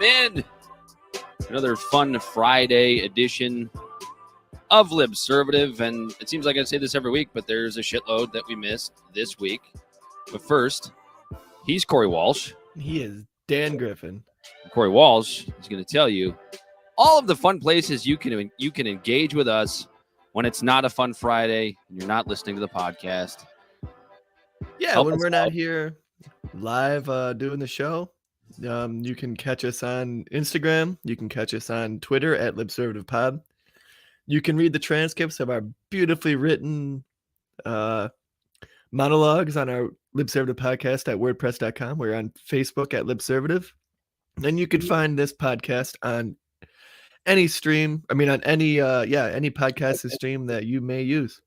Welcome in. Another fun Friday edition of Libservative. And it seems like I say this every week, but there's a shitload that we missed this week. But first, he's Corey Walsh. He is Dan Griffin. Corey Walsh is going to tell you all of the fun places you can engage with us when it's not a fun Friday and you're not listening to the podcast. Yeah, when we're not here live doing the show, you can catch us on Instagram. You can catch us on Twitter at LibservativePod. You can read the transcripts of our beautifully written monologues on our Libservative podcast at wordpress.com. We're on Facebook at Libservative. And you can find this podcast on any stream. I mean, on any podcast stream that you may use.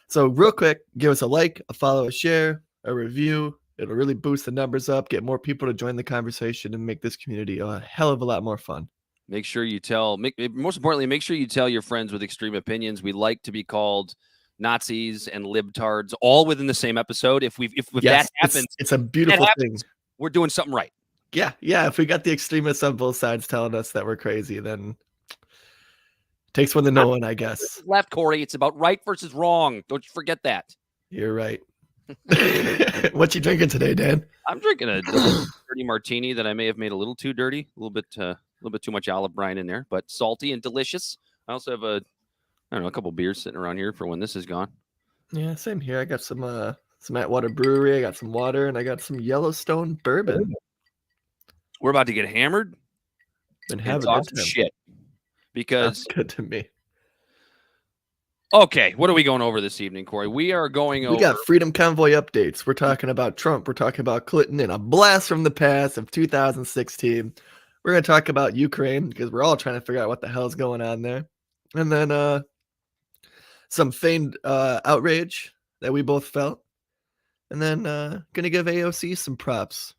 So real quick, give us a like, a follow, a share, a review. It'll really boost the numbers up, get more people to join the conversation, and make this community a hell of a lot more fun. Most importantly, make sure you tell your friends with extreme opinions. We like to be called Nazis and libtards all within the same episode. If that happens, it's a beautiful thing. We're doing something right. Yeah. If we got the extremists on both sides telling us that we're crazy, then it takes one to know one, I guess. Left, Corey. It's about right versus wrong. Don't you forget that. You're right. What you drinking today, Dan? I'm drinking a dirty martini that I may have made a little too dirty, a little bit too much olive brine in there, but salty and delicious. I also have a couple beers sitting around here for when this is gone. Yeah, same here. I got some Atwater Brewery. I got some water, and I got some Yellowstone bourbon. We're about to get hammered and have a good shit because that's good to me. Okay, what are we going over this evening, Corey? We got Freedom Convoy updates. We're talking about Trump. We're talking about Clinton and a blast from the past of 2016. We're going to talk about Ukraine because we're all trying to figure out what the hell's going on there. And then some feigned outrage that we both felt. And then going to give AOC some props.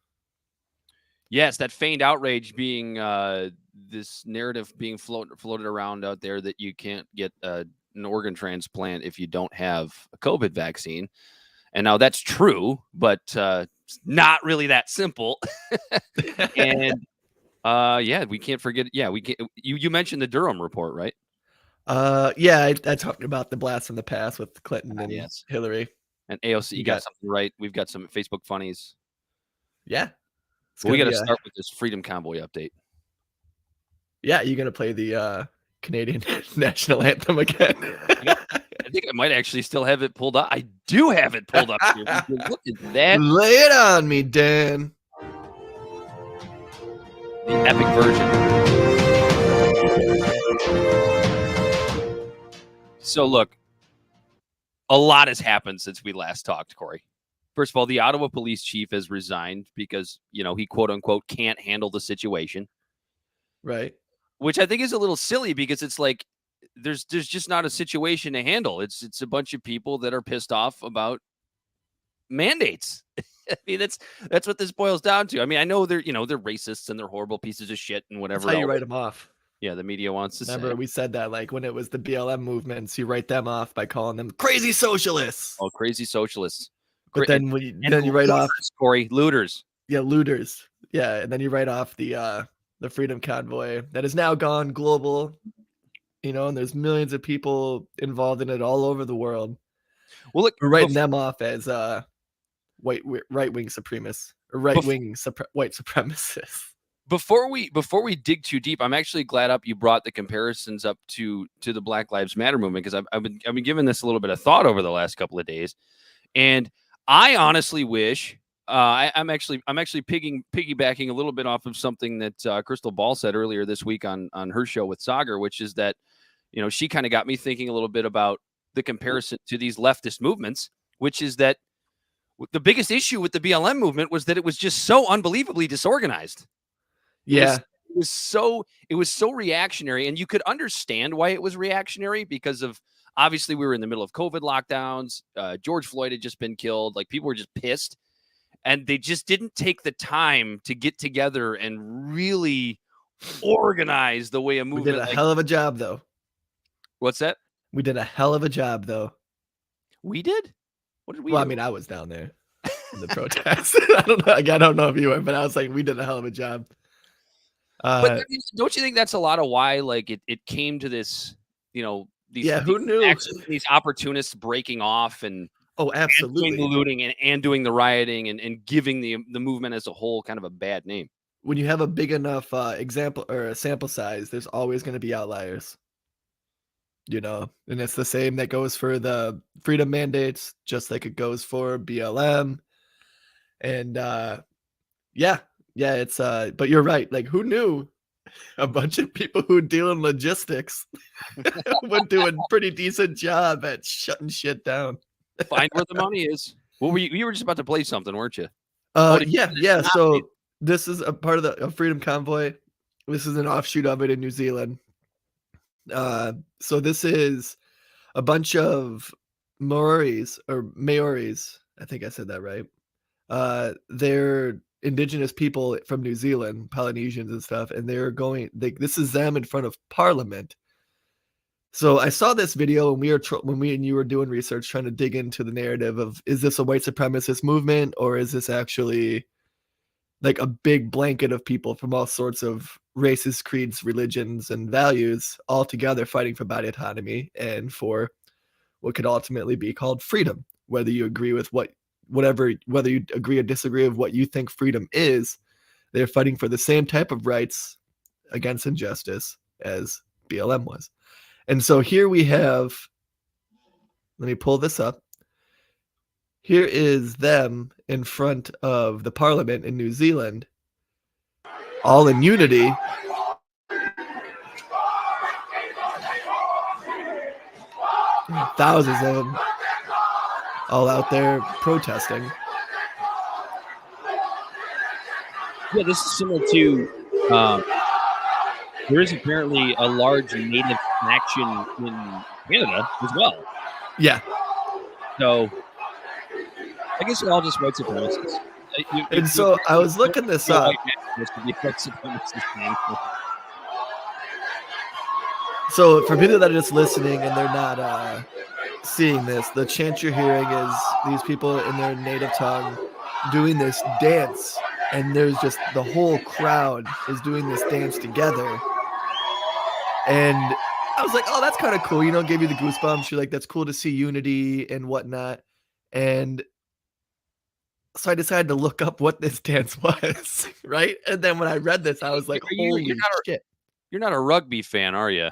Yes, that feigned outrage being this narrative being floated around out there that you can't get an organ transplant if you don't have a COVID vaccine. And now that's true, but it's not really that simple. And we can't forget. Yeah, we can't. You mentioned the Durham report, right? I talked about the blast from the past with Clinton and Hillary. And AOC, you got something right. We've got some Facebook funnies. Yeah. Well, we got to start with this Freedom Convoy update. Yeah, you're going to play the Canadian national anthem again. I think I might actually still have it pulled up. I do have it pulled up here. Look at that. Lay it on me, Dan. The epic version. So look, a lot has happened since we last talked, Corey. First of all, the Ottawa police chief has resigned because, he quote unquote can't handle the situation. Right. Which I think is a little silly because it's like there's just not a situation to handle. It's a bunch of people that are pissed off about mandates. I mean, that's what this boils down to. I mean, I know they're racists and they're horrible pieces of shit and whatever. That's how you write them off. Yeah, the media wants to Remember, we said that like when it was the BLM movements, you write them off by calling them crazy socialists. Oh, crazy socialists. But then you write off Corey, looters. Yeah, looters. Yeah, and then you write off the Freedom Convoy that is now gone global. And there's millions of people involved in it all over the world. Well, look, we're writing them off as right-wing supremacists or right-wing white supremacists. Before we dig too deep, I'm actually glad you brought the comparisons up to the Black Lives Matter movement because I've been giving this a little bit of thought over the last couple of days, and I honestly wish I'm actually piggybacking a little bit off of something that Crystal Ball said earlier this week on her show with Sagar, which is that she kind of got me thinking a little bit about the comparison to these leftist movements, which is that the biggest issue with the BLM movement was that it was just so unbelievably disorganized. Yeah. It was so reactionary, and you could understand why it was reactionary because of obviously we were in the middle of COVID lockdowns. George Floyd had just been killed. Like people were just pissed, and they just didn't take the time to get together and really organize the way a movement. We did a hell of a job, though. What's that? We did a hell of a job, though. We did? What did we do? I mean, I was down there in the protest. I don't know if you were, but I was like, we did a hell of a job. But I mean, don't you think that's a lot of why, like, it came to this, these who knew? these opportunists breaking off and doing the absolutely. looting and doing the rioting and giving the movement as a whole kind of a bad name. When you have a big enough example or a sample size, there's always going to be outliers. And it's the same that goes for the freedom mandates, just like it goes for BLM. And it's but you're right. Like, who knew a bunch of people who deal in logistics would do a pretty decent job at shutting shit down. Find where the money is. Well, you were just about to play something, weren't you? Yeah. So this is a part of the Freedom Convoy. This is an offshoot of it in New Zealand. So this is a bunch of Maoris. I think I said that right. They're indigenous people from New Zealand, Polynesians and stuff, and this is them in front of Parliament. So I saw this video when we and you were doing research, trying to dig into the narrative of, is this a white supremacist movement, or is this actually like a big blanket of people from all sorts of races, creeds, religions, and values all together fighting for body autonomy and for what could ultimately be called freedom, whether you agree with whether you agree or disagree with what you think freedom is. They're fighting for the same type of rights against injustice as BLM was. And so here we have, let me pull this up. Here is them in front of the Parliament in New Zealand, all in unity. Thousands of them all out there protesting. Yeah, this is similar to there is apparently a large Native faction in Canada as well. Yeah. So I guess they're all just white supremacists. And so I was looking this up. So for people that are just listening and they're not seeing this, the chant you're hearing is these people in their native tongue doing this dance, and there's just the whole crowd is doing this dance together. And I was like, oh, that's kind of cool. Gave you the goosebumps. You're like, that's cool to see unity and whatnot. And so I decided to look up what this dance was, right? And then when I read this, I was like, holy shit. You're not a rugby fan, are you?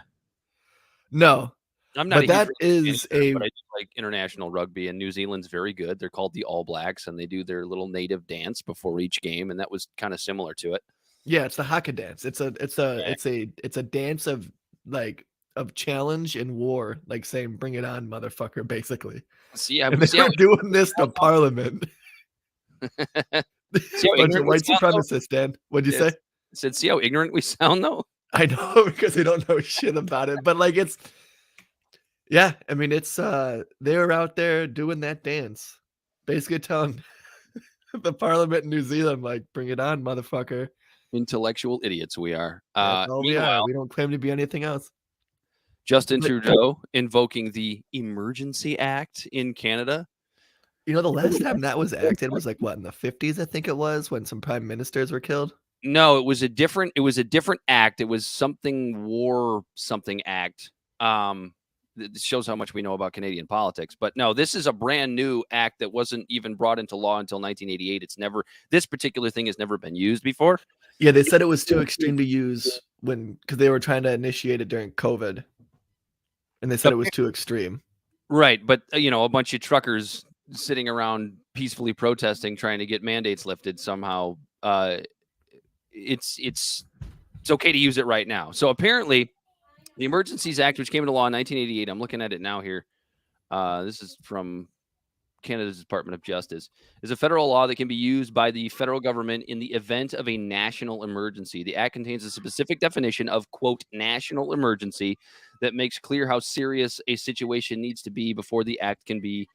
No. I'm not. But that is but I do like international rugby, and New Zealand's very good. They're called the All Blacks, and they do their little native dance before each game, and that was kind of similar to it. Yeah, it's the haka dance. It's a dance of challenge and war, like saying "Bring it on, motherfucker!" Basically. And they're doing this to Parliament. Bunch of white supremacists, Dan. What'd you say? I said, see how ignorant we sound, though? I know, because they don't know shit about it. But it's they're out there doing that dance, basically telling the Parliament in New Zealand, like, bring it on, motherfucker. Intellectual idiots we are. We don't claim to be anything else. Justin Trudeau invoking the Emergency Act in Canada. The last time that was acted was in the 50s, I think it was, when some prime ministers were killed. No, it was a different act. It was something act. It shows how much we know about Canadian politics. But no, this is a brand new act that wasn't even brought into law until 1988. This particular thing has never been used before. Yeah, they said it was too extreme to use because they were trying to initiate it during COVID. And they said it was too extreme. Right. But, a bunch of truckers sitting around peacefully protesting, trying to get mandates lifted somehow. It's okay to use it right now. So apparently the Emergencies Act, which came into law in 1988, I'm looking at it now here. This is from Canada's Department of Justice, is a federal law that can be used by the federal government in the event of a national emergency. The act contains a specific definition of, quote, national emergency that makes clear how serious a situation needs to be before the act can be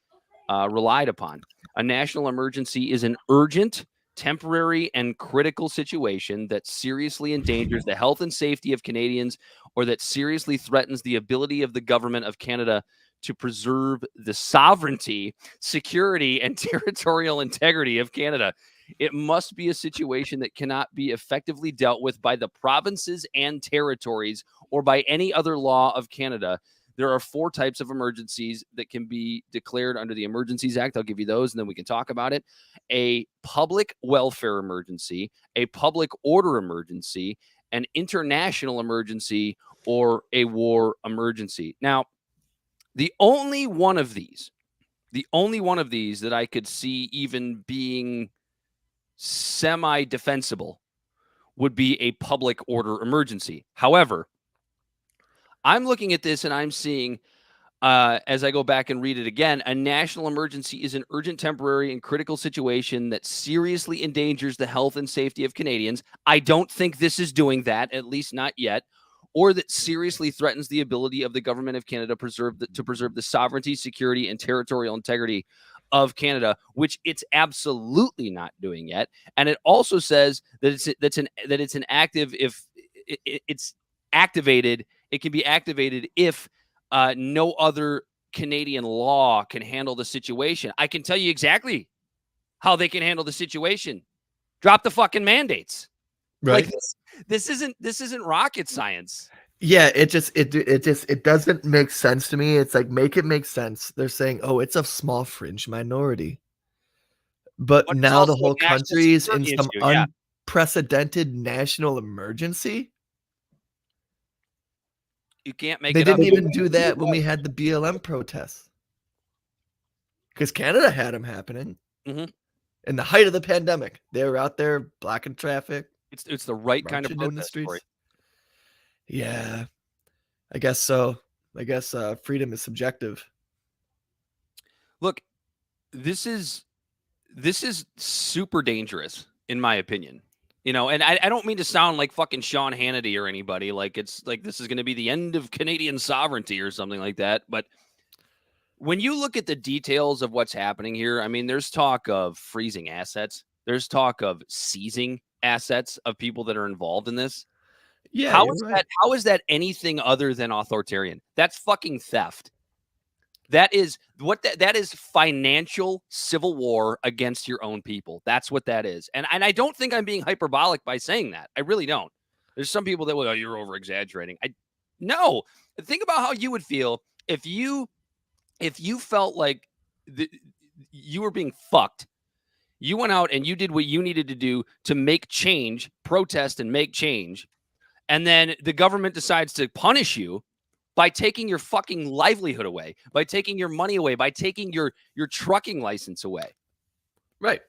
relied upon. A national emergency is an urgent, temporary, and critical situation that seriously endangers the health and safety of Canadians or that seriously threatens the ability of the government of Canada to preserve the sovereignty, security, and territorial integrity of Canada. It must be a situation that cannot be effectively dealt with by the provinces and territories or by any other law of Canada. There are 4 types of emergencies that can be declared under the Emergencies Act. I'll give you those, and then we can talk about it. A public welfare emergency, a public order emergency, an international emergency, or a war emergency. Now, the only one of these that I could see even being semi-defensible would be a public order emergency. However, I'm looking at this and I'm seeing, as I go back and read it again, a national emergency is an urgent, temporary, and critical situation that seriously endangers the health and safety of Canadians. I don't think this is doing that, at least not yet, or that seriously threatens the ability of the government of Canada to preserve the sovereignty, security, and territorial integrity of Canada, which it's absolutely not doing yet. And it also says that it's an active if it's activated. It can be activated if no other Canadian law can handle the situation. I can tell you exactly how they can handle the situation. Drop the fucking mandates. Right. Like this isn't rocket science. Yeah, it doesn't make sense to me. It's like, make it make sense. They're saying, oh, it's a small fringe minority. But now the whole country is in some unprecedented national emergency. You can't make They it up. didn't even do that when we had the BLM protests. Because Canada had them happening. Mhm. In the height of the pandemic. They were out there blocking traffic. It's the right kind of marching in the protest streets. for it. Yeah, I guess so. I guess freedom is subjective. Look, this is super dangerous, in my opinion. You know, and I don't mean to sound like fucking Sean Hannity or anybody, like it's like this is going to be the end of Canadian sovereignty or something like that. But when you look at the details of what's happening here, I mean, there's talk of freezing assets. There's talk of seizing assets of people that are involved in this. Yeah, How you're is right. that? How is that anything other than authoritarian? That's fucking theft. That is what that is financial civil war against your own people. That's what that is. And I don't think I'm being hyperbolic by saying that. I really don't. There's some people that will, oh, you're over exaggerating. No. Think about how you would feel if you felt like you were being fucked. You went out and you did what you needed to do to make change, protest and make change. And then the government decides to punish you by taking your fucking livelihood away, by taking your money away, by taking your trucking license away. Right.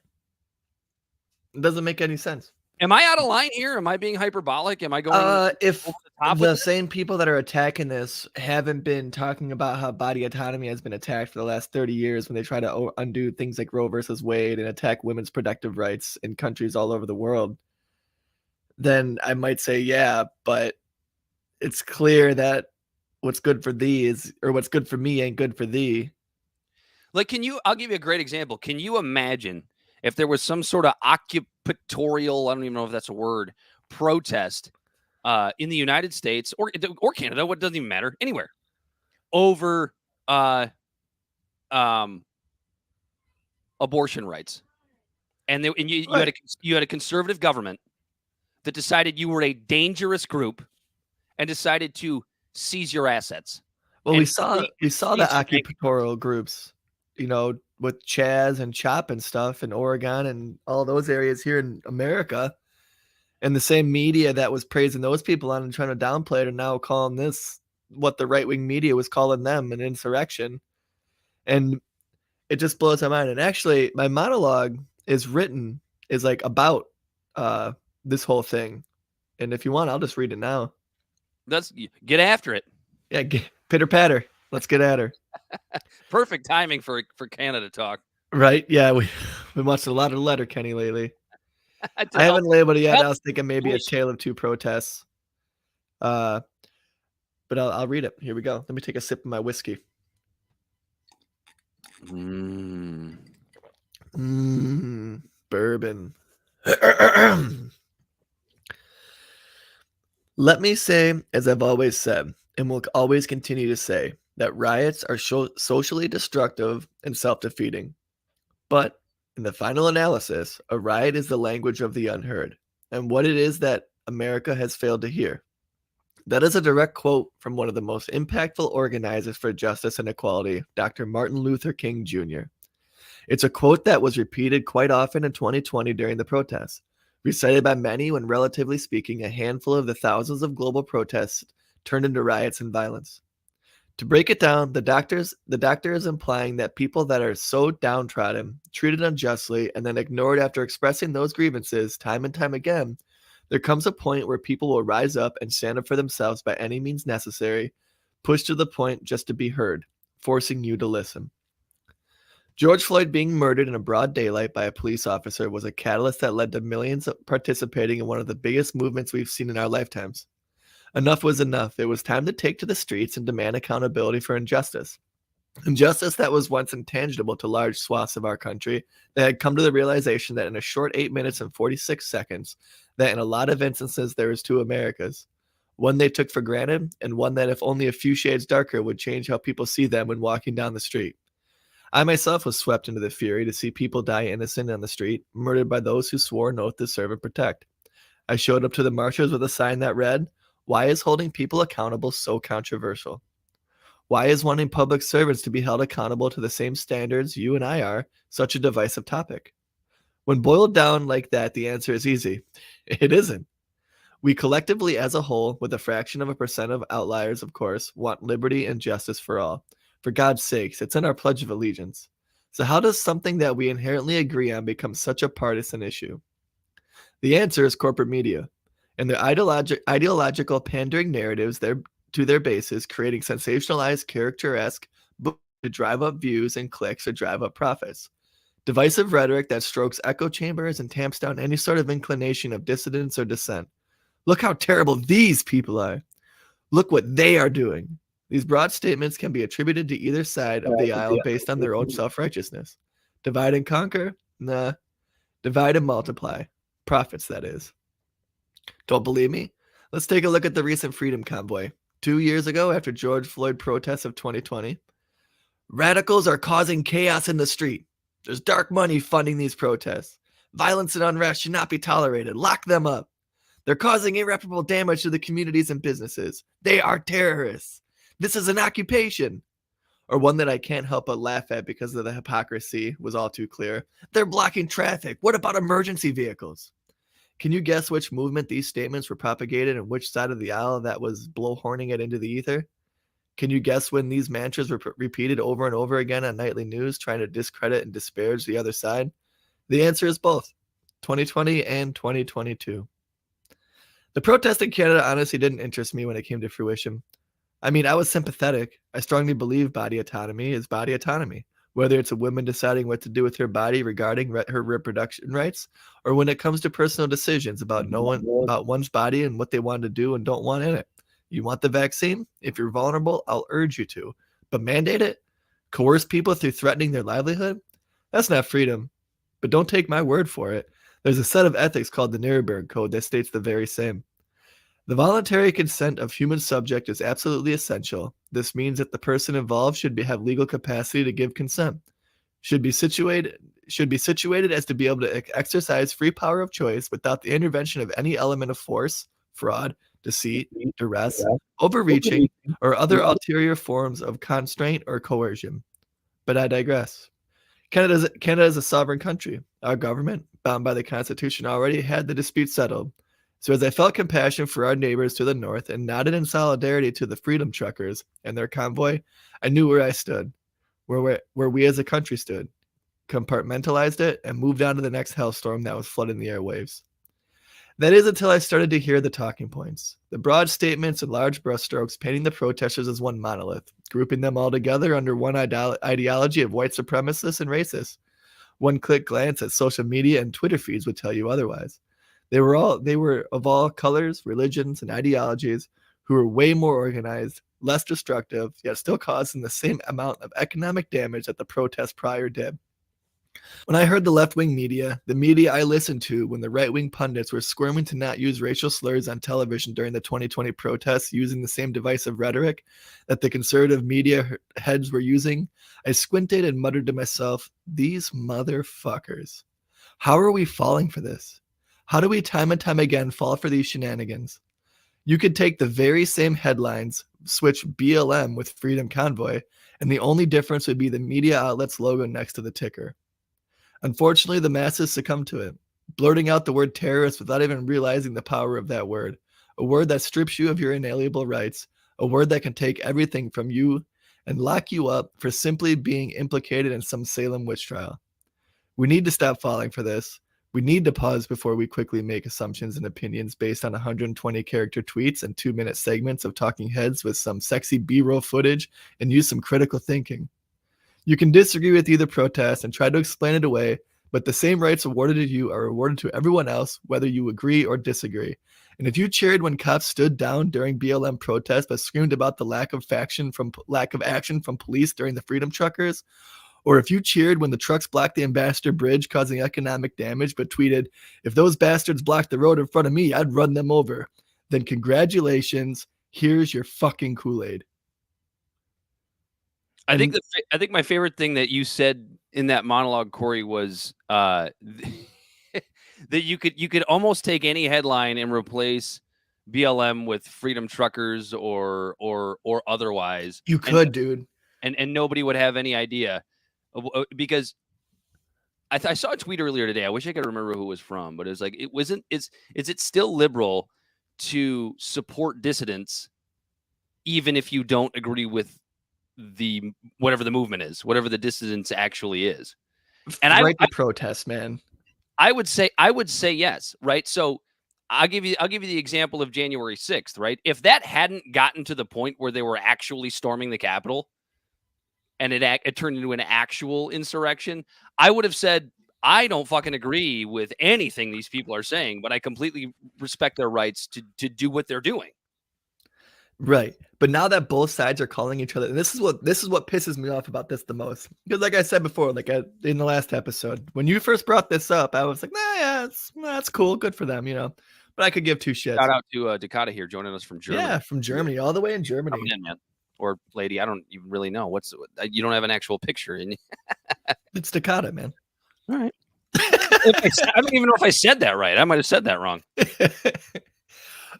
It doesn't make any sense. Am I out of line here? Am I being hyperbolic? Am I going if over the top the with same people that are attacking this haven't been talking about how body autonomy has been attacked for the last 30 years when they try to undo things like Roe versus Wade and attack women's productive rights in countries all over the world, then I might say, yeah, but it's clear that what's good for thee is, or what's good for me ain't good for thee. Like, I'll give you a great example. Can you imagine if there was some sort of occupatorial, I don't even know if that's a word, protest in the United States or Canada, what doesn't even matter, anywhere, over abortion rights. And you had a conservative government that decided you were a dangerous group and decided to seize your assets. Well, we saw the occupatorial groups, you know, with Chaz and Chop and stuff in Oregon and all those areas here in America. And the same media that was praising those people on and trying to downplay it are now calling this what the right-wing media was calling them, an insurrection. And it just blows my mind. And actually, my monologue is like about this whole thing. And if you want, I'll just read it now. Get after it. Yeah, pitter patter. Let's get at her. Perfect timing for Canada talk. Right? Yeah, we've been watching a lot of Letterkenny lately. I haven't labeled it yet. I was thinking maybe a tale of two protests. But I'll read it. Here we go. Let me take a sip of my whiskey. Bourbon. Let me say, as I've always said, and will always continue to say, that riots are socially destructive and self-defeating. But In the final analysis, a riot is the language of the unheard, and what it is that America has failed to hear. That is a direct quote from one of the most impactful organizers for justice and equality, Dr. Martin Luther King Jr. It's a quote that was repeated quite often in 2020 during the protests, recited by many when, relatively speaking, a handful of the thousands of global protests turned into riots and violence. To break it down, the doctor is implying that people that are so downtrodden, treated unjustly, and then ignored after expressing those grievances time and time again, there comes a point where people will rise up and stand up for themselves by any means necessary, pushed to the point just to be heard, forcing you to listen. George Floyd being murdered in a broad daylight by a police officer was a catalyst that led to millions participating in one of the biggest movements we've seen in our lifetimes. Enough was enough. It was time to take to the streets and demand accountability for injustice. Injustice that was once intangible to large swaths of our country, that had come to the realization that in a short 8 minutes and 46 seconds, that in a lot of instances there was two Americas. One they took for granted, and one that if only a few shades darker would change how people see them when walking down the street. I myself was swept into the fury to see people die innocent on the street, murdered by those who swore an oath to serve and protect. I showed up to the marches with a sign that read, "Why is holding people accountable so controversial? Why is wanting public servants to be held accountable to the same standards you and I are such a divisive topic?" When boiled down like that, the answer is easy. It isn't. We collectively as a whole, with a fraction of a percent of outliers, of course, want liberty and justice for all. For God's sakes, it's in our Pledge of Allegiance. So how does something that we inherently agree on become such a partisan issue? The answer is corporate media and their ideological pandering narratives to their bases, creating sensationalized, character-esque books to drive up views and clicks or drive up profits. Divisive rhetoric that strokes echo chambers and tamps down any sort of inclination of dissidence or dissent. Look how terrible these people are. Look what they are doing. These broad statements can be attributed to either side of the aisle based on their own self-righteousness. Divide and conquer? Nah. Divide and multiply. Profits, that is. Don't believe me? Let's take a look at the recent Freedom Convoy. 2 years ago, after George Floyd protests of 2020, radicals are causing chaos in the street. There's dark money funding these protests. Violence and unrest should not be tolerated. Lock them up. They're causing irreparable damage to the communities and businesses. They are terrorists. This is an occupation. Or one that I can't help but laugh at because of the hypocrisy was all too clear. They're blocking traffic. What about emergency vehicles? Can you guess which movement these statements were propagated and which side of the aisle that was blowhorning it into the ether? Can you guess when these mantras were repeated over and over again on nightly news, trying to discredit and disparage the other side? The answer is both, 2020 and 2022. The protest in Canada honestly didn't interest me when it came to fruition. I mean, I was sympathetic. I strongly believe body autonomy is body autonomy, whether it's a woman deciding what to do with her body regarding her reproduction rights, or when it comes to personal decisions about one's body and what they want to do and don't want in it. You want the vaccine? If you're vulnerable, I'll urge you to. But mandate it? Coerce people through threatening their livelihood? That's not freedom. But don't take my word for it. There's a set of ethics called the Nuremberg Code that states the very same. The voluntary consent of human subject is absolutely essential. This means that the person involved should have legal capacity to give consent, should be situated as to be able to exercise free power of choice without the intervention of any element of force, fraud, deceit, duress, overreaching, or other ulterior forms of constraint or coercion. But I digress. Canada is a sovereign country. Our government, bound by the Constitution, already had the dispute settled. So as I felt compassion for our neighbors to the north and nodded in solidarity to the Freedom Truckers and their convoy, I knew where I stood, where we as a country stood, compartmentalized it, and moved on to the next hellstorm that was flooding the airwaves. That is until I started to hear the talking points, the broad statements and large brushstrokes painting the protesters as one monolith, grouping them all together under one ideology of white supremacists and racists. One-click glance at social media and Twitter feeds would tell you otherwise. They were of all colors, religions, and ideologies who were way more organized, less destructive, yet still causing the same amount of economic damage that the protest prior did. When I heard the left-wing media, the media I listened to when the right-wing pundits were squirming to not use racial slurs on television during the 2020 protests using the same divisive rhetoric that the conservative media heads were using, I squinted and muttered to myself, these motherfuckers. How are we falling for this? How do we time and time again fall for these shenanigans? You could take the very same headlines, switch BLM with Freedom Convoy, and the only difference would be the media outlet's logo next to the ticker. Unfortunately, the masses succumb to it, blurting out the word terrorist without even realizing the power of that word, a word that strips you of your inalienable rights, a word that can take everything from you and lock you up for simply being implicated in some Salem witch trial. We need to stop falling for this. We need to pause before we quickly make assumptions and opinions based on 120 character tweets and 2-minute segments of talking heads with some sexy B-roll footage and use some critical thinking. You can disagree with either protest and try to explain it away, but the same rights awarded to you are awarded to everyone else, whether you agree or disagree. And if you cheered when cops stood down during BLM protests but screamed about the lack of action from police during the Freedom Truckers, or if you cheered when the trucks blocked the Ambassador Bridge causing economic damage but tweeted, if those bastards blocked the road in front of me, I'd run them over, then congratulations, here's your fucking Kool-Aid. I think my favorite thing that you said in that monologue, Corey, was that you could almost take any headline and replace BLM with Freedom Truckers or otherwise. You could, dude. And nobody would have any idea, because I saw a tweet earlier today. I wish I could remember who it was from, but it was like, is it still liberal to support dissidents even if you don't agree with the whatever the movement is, whatever the dissidents actually is? And I protest, man. I would say yes, right? So I'll give you the example of January 6th, right? If that hadn't gotten to the point where they were actually storming the Capitol and it turned into an actual insurrection, I would have said, I don't fucking agree with anything these people are saying, but I completely respect their rights to do what they're doing. Right. But now that both sides are calling each other, and this is what pisses me off about this the most. Because like I said before, like in the last episode, when you first brought this up, I was like, that's cool. Good for them, But I could give two shits. Shout out to Dakota here joining us from Germany. Yeah, from Germany, all the way in Germany. Coming in, man. Or lady, I don't even really know. You don't have an actual picture. It's Dakota, man. All right. I don't even know if I said that right. I might have said that wrong.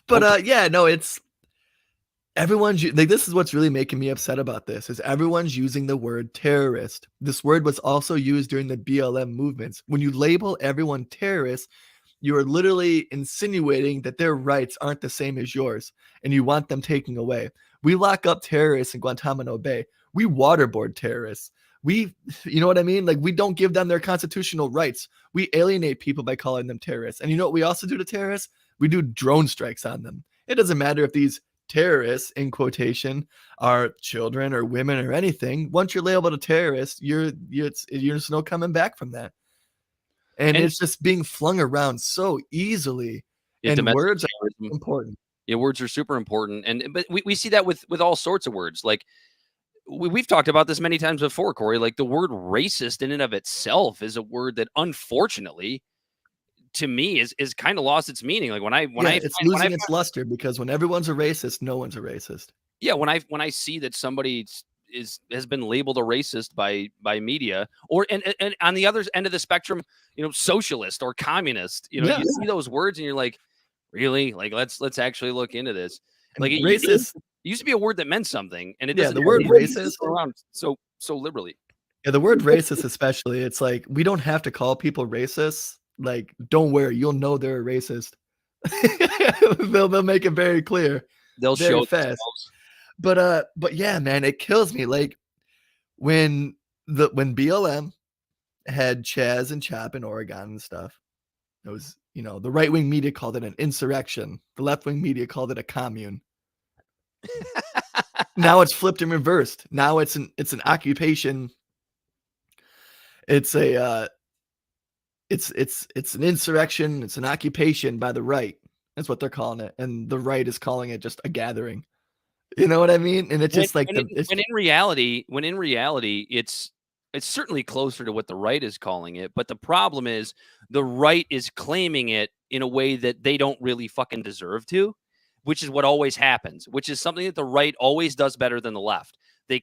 But it's everyone's like, this is what's really making me upset about this is everyone's using the word terrorist. This word was also used during the BLM movements. When you label everyone terrorist, you are literally insinuating that their rights aren't the same as yours and you want them taken away. We lock up terrorists in Guantanamo Bay. We waterboard terrorists. You know what I mean? Like, we don't give them their constitutional rights. We alienate people by calling them terrorists. And you know what we also do to terrorists? We do drone strikes on them. It doesn't matter if these terrorists, in quotation, are children or women or anything. Once you're labeled a terrorist, you're just no coming back from that. And it's just being flung around so easily. And words are important. Yeah, words are super important. But we see that with all sorts of words. Like, we've talked about this many times before, Corey. Like, the word racist in and of itself is a word that, unfortunately, to me is kind of lost its meaning. Like, it's losing its luster, because when everyone's a racist, no one's a racist. Yeah, when I see that somebody has been labeled a racist by media, or and on the other end of the spectrum, socialist or communist, you see those words and you're like, really? Like, let's actually look into this. And like, racist it used to be a word that meant something, and it doesn't. The word racist around so liberally. Yeah, the word racist, especially, it's like, we don't have to call people racist. Like, don't worry, you'll know they're a racist. they'll make it very clear. They'll show fast. But yeah, man, it kills me. Like, when BLM had Chaz and Chop in Oregon and stuff, it was, the right-wing media called it an insurrection. The left-wing media called it a commune. Now it's flipped and reversed. Now it's an occupation. It's an insurrection. It's an occupation by the right. That's what they're calling it. And the right is calling it just a gathering. You know what I mean? And it's just like when in reality, it's It's certainly closer to what the right is calling it, but the problem is the right is claiming it in a way that they don't really fucking deserve to, which is what always happens, which is something that the right always does better than the left. They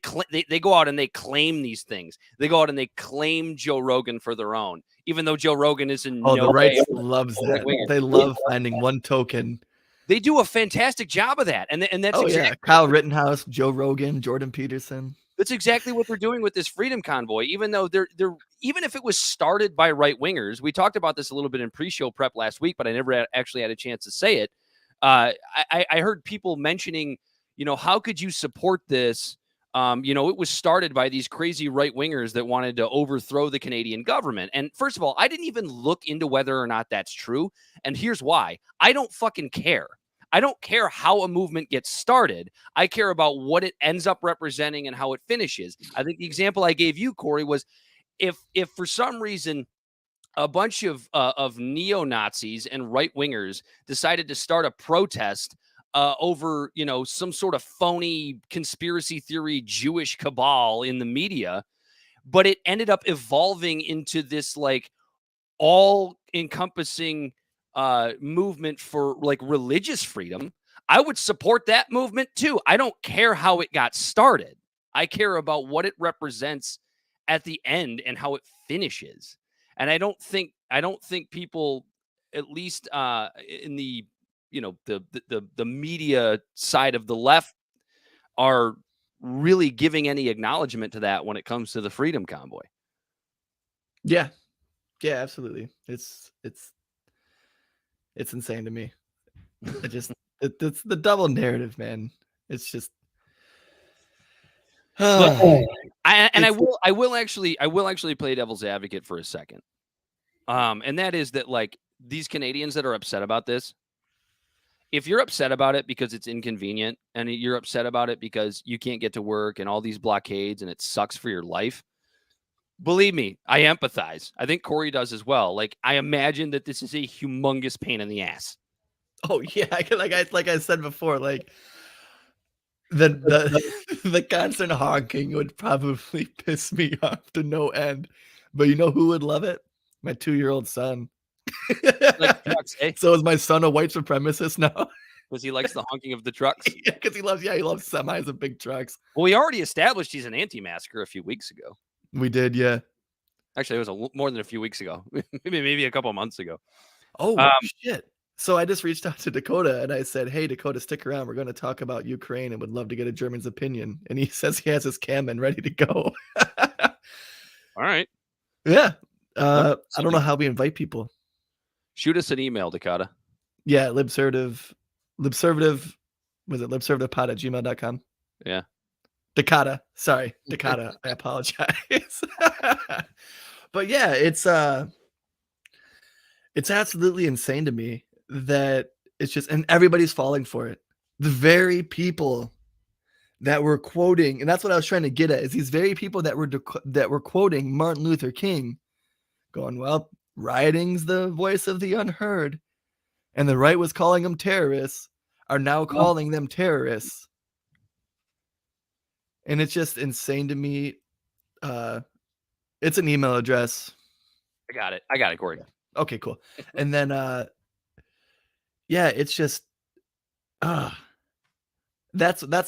go out and they claim these things. They go out and they claim Joe Rogan for their own, even though Joe Rogan is in the no right way loves that. right-winger. They love finding one token. They do a fantastic job of that, and that's exactly Kyle Rittenhouse, Joe Rogan, Jordan Peterson. That's exactly what they're doing with this freedom convoy. Even though they're even if it was started by right wingers, we talked about this a little bit in pre-show prep last week, but I never actually had a chance to say it. I heard people mentioning, how could you support this? It was started by these crazy right wingers that wanted to overthrow the Canadian government. And first of all, I didn't even look into whether or not that's true. And here's why: I don't fucking care. I don't care how a movement gets started. I care about what it ends up representing and how it finishes. I think the example I gave you, Corey, was if for some reason a bunch of neo-Nazis and right-wingers decided to start a protest over, some sort of phony conspiracy theory Jewish cabal in the media, but it ended up evolving into this like all-encompassing movement for like religious freedom, I would support that movement too. I don't care how it got started. I care about what it represents at the end and how it finishes. And I don't think people, at least in the the media side of the left, are really giving any acknowledgement to that when it comes to the freedom convoy. Yeah, absolutely. It's insane to me. It's the double narrative, man. It's just. I will actually play devil's advocate for a second. And that is that, like, these Canadians that are upset about this, if you're upset about it because it's inconvenient and you're upset about it because you can't get to work and all these blockades and it sucks for your life, believe me, I empathize. I think Corey does as well. Like, I imagine that this is a humongous pain in the ass. Oh yeah, like I said before, like the constant honking would probably piss me off to no end. But you know who would love it? My 2-year-old son. Like trucks, eh? So is my son a white supremacist now? Because he likes the honking of the trucks. Yeah, because he loves semis and big trucks. Well, we already established he's an anti-masker a few weeks ago. We did, yeah. Actually, it was more than a few weeks ago. maybe a couple months ago. Oh shit. So I just reached out to Dakota and I said, "Hey, Dakota, stick around. We're going to talk about Ukraine and would love to get a German's opinion." And he says he has his cameraman ready to go. All right. Yeah. I don't know how we invite people. Shoot us an email, Dakota. Yeah, libservative, was it libservativepod@gmail.com? Yeah. Dakota. Sorry, Dakota. I apologize. But yeah, it's absolutely insane to me that it's just, and everybody's falling for it. The very people that were quoting, and that's what I was trying to get at, is these very people that were quoting Martin Luther King, going, well, rioting's the voice of the unheard, and the right was calling them terrorists, are now calling them terrorists. And it's just insane to me. It's an email address. I got it, Corey. Okay, cool. And then yeah, it's just that's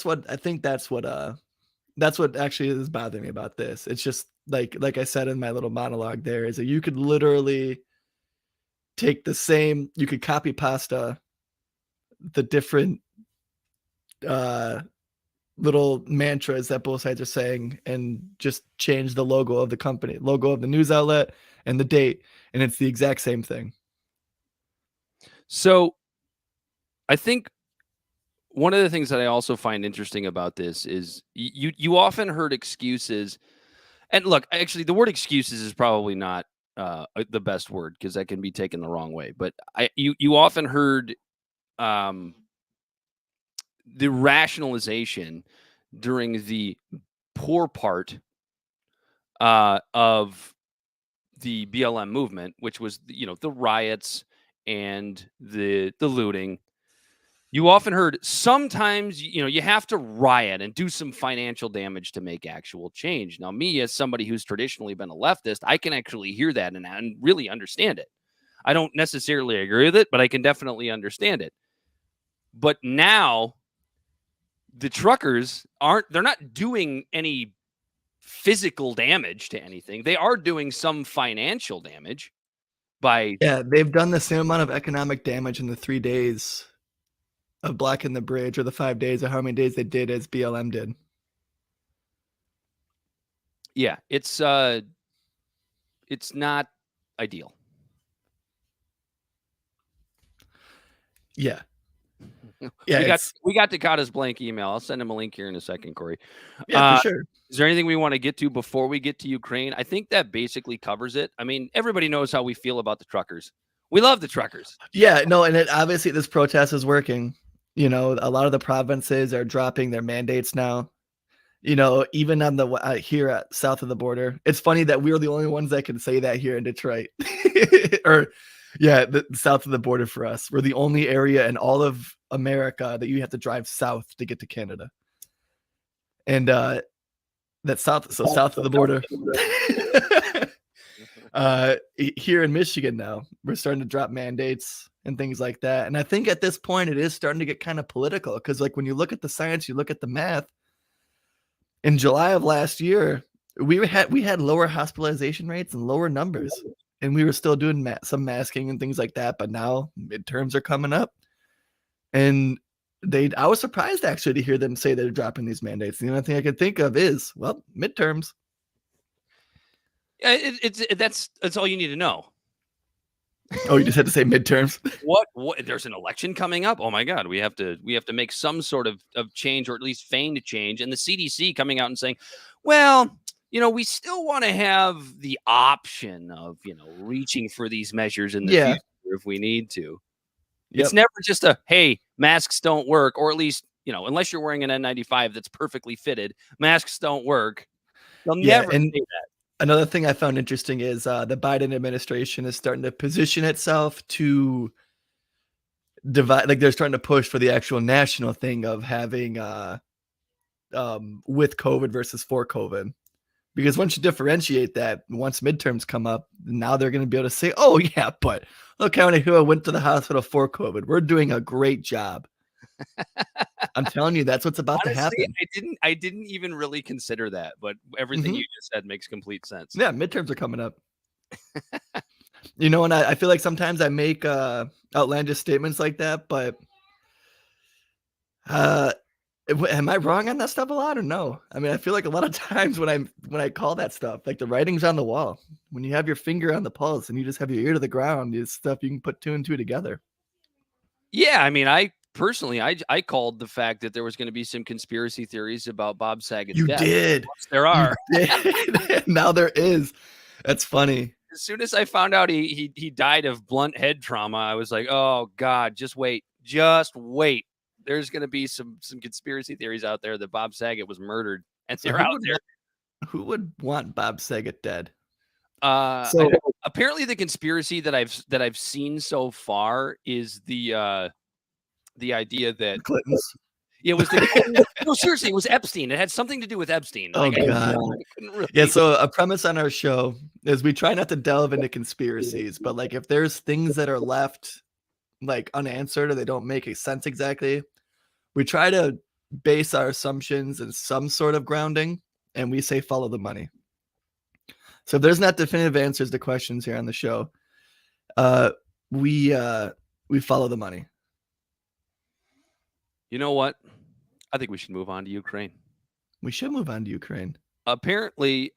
what I think that's what actually is bothering me about this. It's just like I said in my little monologue there, is that you could literally take you could copy pasta the different little mantras that both sides are saying and just change the logo of the company, logo of the news outlet, and the date, and it's the exact same thing. So I think one of the things that I also find interesting about this is you often heard excuses, and look, actually the word excuses is probably not the best word because that can be taken the wrong way, but you often heard the rationalization during the poor part of the BLM movement, which was the riots and the looting, You often heard sometimes, you have to riot and do some financial damage to make actual change. Now, me, as somebody who's traditionally been a leftist, I can actually hear that and really understand it. I don't necessarily agree with it, but I can definitely understand it. But now the truckers they're not doing any physical damage to anything. They are doing some financial damage by. Yeah, they've done the same amount of economic damage in the 3 days of blocking the bridge, or the 5 days, or how many days they did as BLM did. Yeah, it's not ideal. Yeah. Yeah, we got Dakata's blank email. I'll send him a link here in a second, Corey. Yeah, for sure. Is there anything we want to get to before we get to Ukraine? I think that basically covers it. I mean, everybody knows how we feel about the truckers. We love the truckers. Yeah, no, and obviously this protest is working. A lot of the provinces are dropping their mandates now. Even on the here south of the border. It's funny that we're the only ones that can say that here in Detroit. Or the south of the border for us. We're the only area in all of America that you have to drive south to get to Canada. And that's south of the border. Here in Michigan now, we're starting to drop mandates and things like that. And I think at this point it is starting to get kind of political, because like when you look at the science, you look at the math. In July of last year, we had lower hospitalization rates and lower numbers, and we were still doing some masking and things like that. But now midterms are coming up, and I was surprised actually to hear them say they're dropping these mandates. The only thing I could think of is, well, midterms. That's all you need to know. Oh, you just had to say midterms. What? There's an election coming up. Oh my God, we have to make some sort of change, or at least feigned change. And the CDC coming out and saying, well, we still want to have the option of reaching for these measures in the future if we need to. Yep. It's never just hey, masks don't work, or at least unless you're wearing an N95 that's perfectly fitted, masks don't work. They'll never say that. Another thing I found interesting is the Biden administration is starting to position itself to divide, like they're starting to push for the actual national thing of having with COVID versus for COVID. Because once you differentiate that, once midterms come up, now they're going to be able to say, oh yeah, but look how many who went to the hospital for COVID. We're doing a great job. I'm telling you, that's what's about to happen. I didn't even really consider that, but everything you just said makes complete sense. Yeah, midterms are coming up. And I feel like sometimes I make outlandish statements like that, but am I wrong on that stuff a lot or no? I mean, I feel like a lot of times when I call that stuff, like the writing's on the wall. When you have your finger on the pulse and you just have your ear to the ground, it's stuff you can put two and two together. Yeah, I mean, personally, I called the fact that there was going to be some conspiracy theories about Bob Saget's death. You did. There are. Now there is. That's funny. As soon as I found out he died of blunt head trauma, I was like, oh God, just wait. There's going to be some conspiracy theories out there that Bob Saget was murdered, and they're out there. Who would want Bob Saget dead? Apparently the conspiracy that I've seen so far is the idea that Clintons. It was no, seriously, it was Epstein. It had something to do with Epstein. Oh God. Yeah, so a premise on our show is we try not to delve into conspiracies, but like if there's things that are left like unanswered or they don't make sense exactly, we try to base our assumptions in some sort of grounding, and we say follow the money. So if there's not definitive answers to questions here on the show, we follow the money. You know what? I think we should move on to Ukraine. We should move on to Ukraine. Apparently,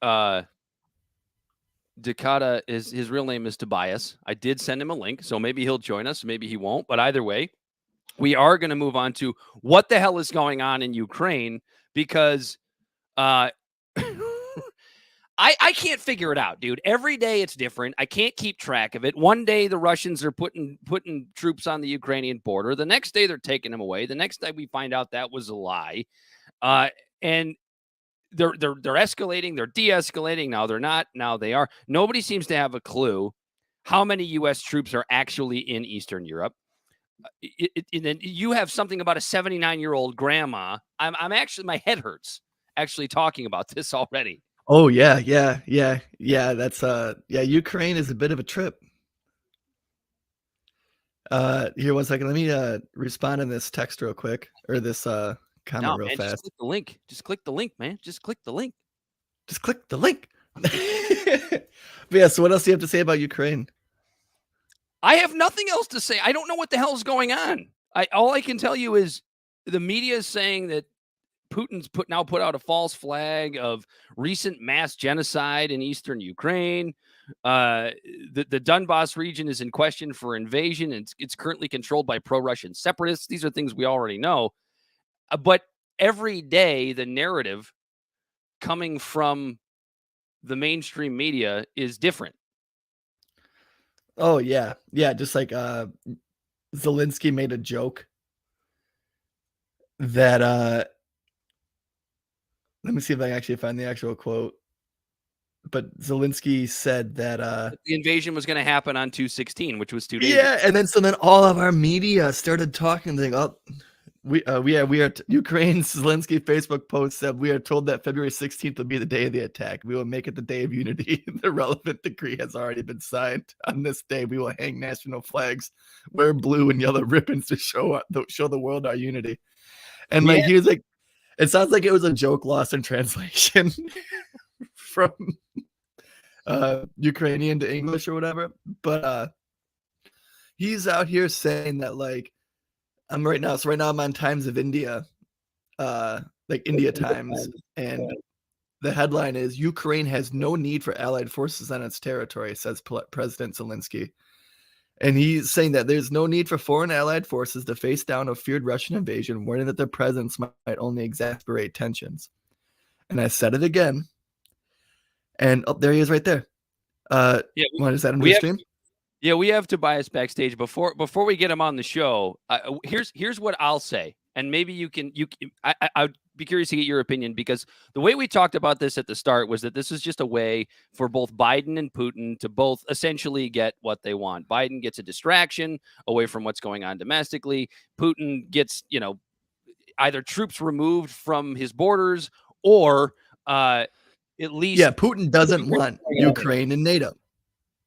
Dakota his real name is Tobias. I did send him a link, so maybe he'll join us, maybe he won't. But either way, we are going to move on to what the hell is going on in Ukraine, because I can't figure it out, dude. Every day it's different. I can't keep track of it. One day the Russians are putting troops on the Ukrainian border. The next day they're taking them away. The next day we find out that was a lie. And they're escalating. They're de-escalating. Now they're not. Now they are. Nobody seems to have a clue how many U.S. troops are actually in Eastern Europe. And then you have something about a 79-year-old grandma. I'm actually, my head hurts actually talking about this already. Oh yeah. That's Ukraine is a bit of a trip. Here, 1 second. Let me respond in this text real quick, or this comment real Man, fast. just click the link. Just click the link, man. Just click the link. Just click the link. But yeah, so what else do you have to say about Ukraine? I have nothing else to say. I don't know what the hell's going on. All I can tell you is the media is saying that Putin's put out a false flag of recent mass genocide in eastern Ukraine. The Donbass region is in question for invasion, and it's currently controlled by pro-Russian separatists. These are things we already know. But every day, the narrative coming from the mainstream media is different. Oh yeah. Just like Zelensky made a joke that let me see if I can actually find the actual quote. But Zelensky said that The invasion was going to happen on 2/16, which was 2 days ago. yeah, and then all of our media started talking. Like, oh, we are Ukraine's Zelensky Facebook post said we are told that February 16th will be the day of the attack. We will make it the day of unity. The relevant decree has already been signed. On this day, we will hang national flags, wear blue and yellow ribbons to show the world our unity. And like he was like, it sounds like it was a joke lost in translation from Ukrainian to English or whatever. But he's out here saying that like right now I'm on Times of India, like India Times, and the headline is Ukraine has no need for allied forces on its territory, says President Zelensky. And he's saying that there's no need for foreign allied forces to face down a feared Russian invasion, warning that their presence might only exacerbate tensions. And I said it again. And there he is right there. What is that under the stream? Yeah, we have Tobias backstage. Before we get him on the show, here's what I'll say, and maybe I'd be curious to get your opinion, because the way we talked about this at the start was that this is just a way for both Biden and Putin to both essentially get what they want. Biden gets a distraction away from what's going on domestically. Putin gets, either troops removed from his borders or at least Putin doesn't want Ukraine in NATO.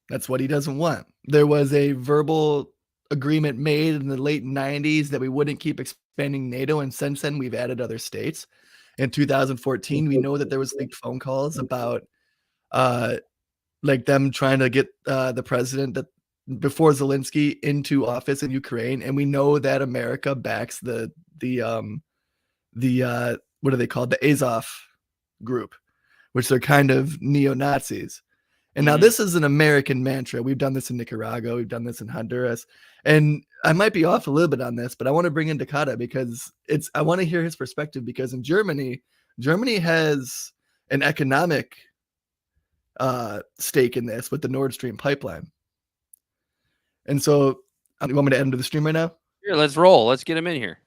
That's what he doesn't want. There was a verbal agreement made in the late 90s that we wouldn't keep expanding NATO, and since then we've added other states. In 2014, we know that there was leaked phone calls about like them trying to get the president that before Zelensky into office in Ukraine, and we know that America backs the what are they called? The Azov group, which are kind of neo-Nazis. And now this is an American mantra. We've done this in Nicaragua. We've done this in Honduras. And I might be off a little bit on this, but I want to bring in Dakota because I want to hear his perspective, because in Germany has an economic stake in this with the Nord Stream pipeline. And so you want me to enter the stream right now? Here, let's roll. Let's get him in here.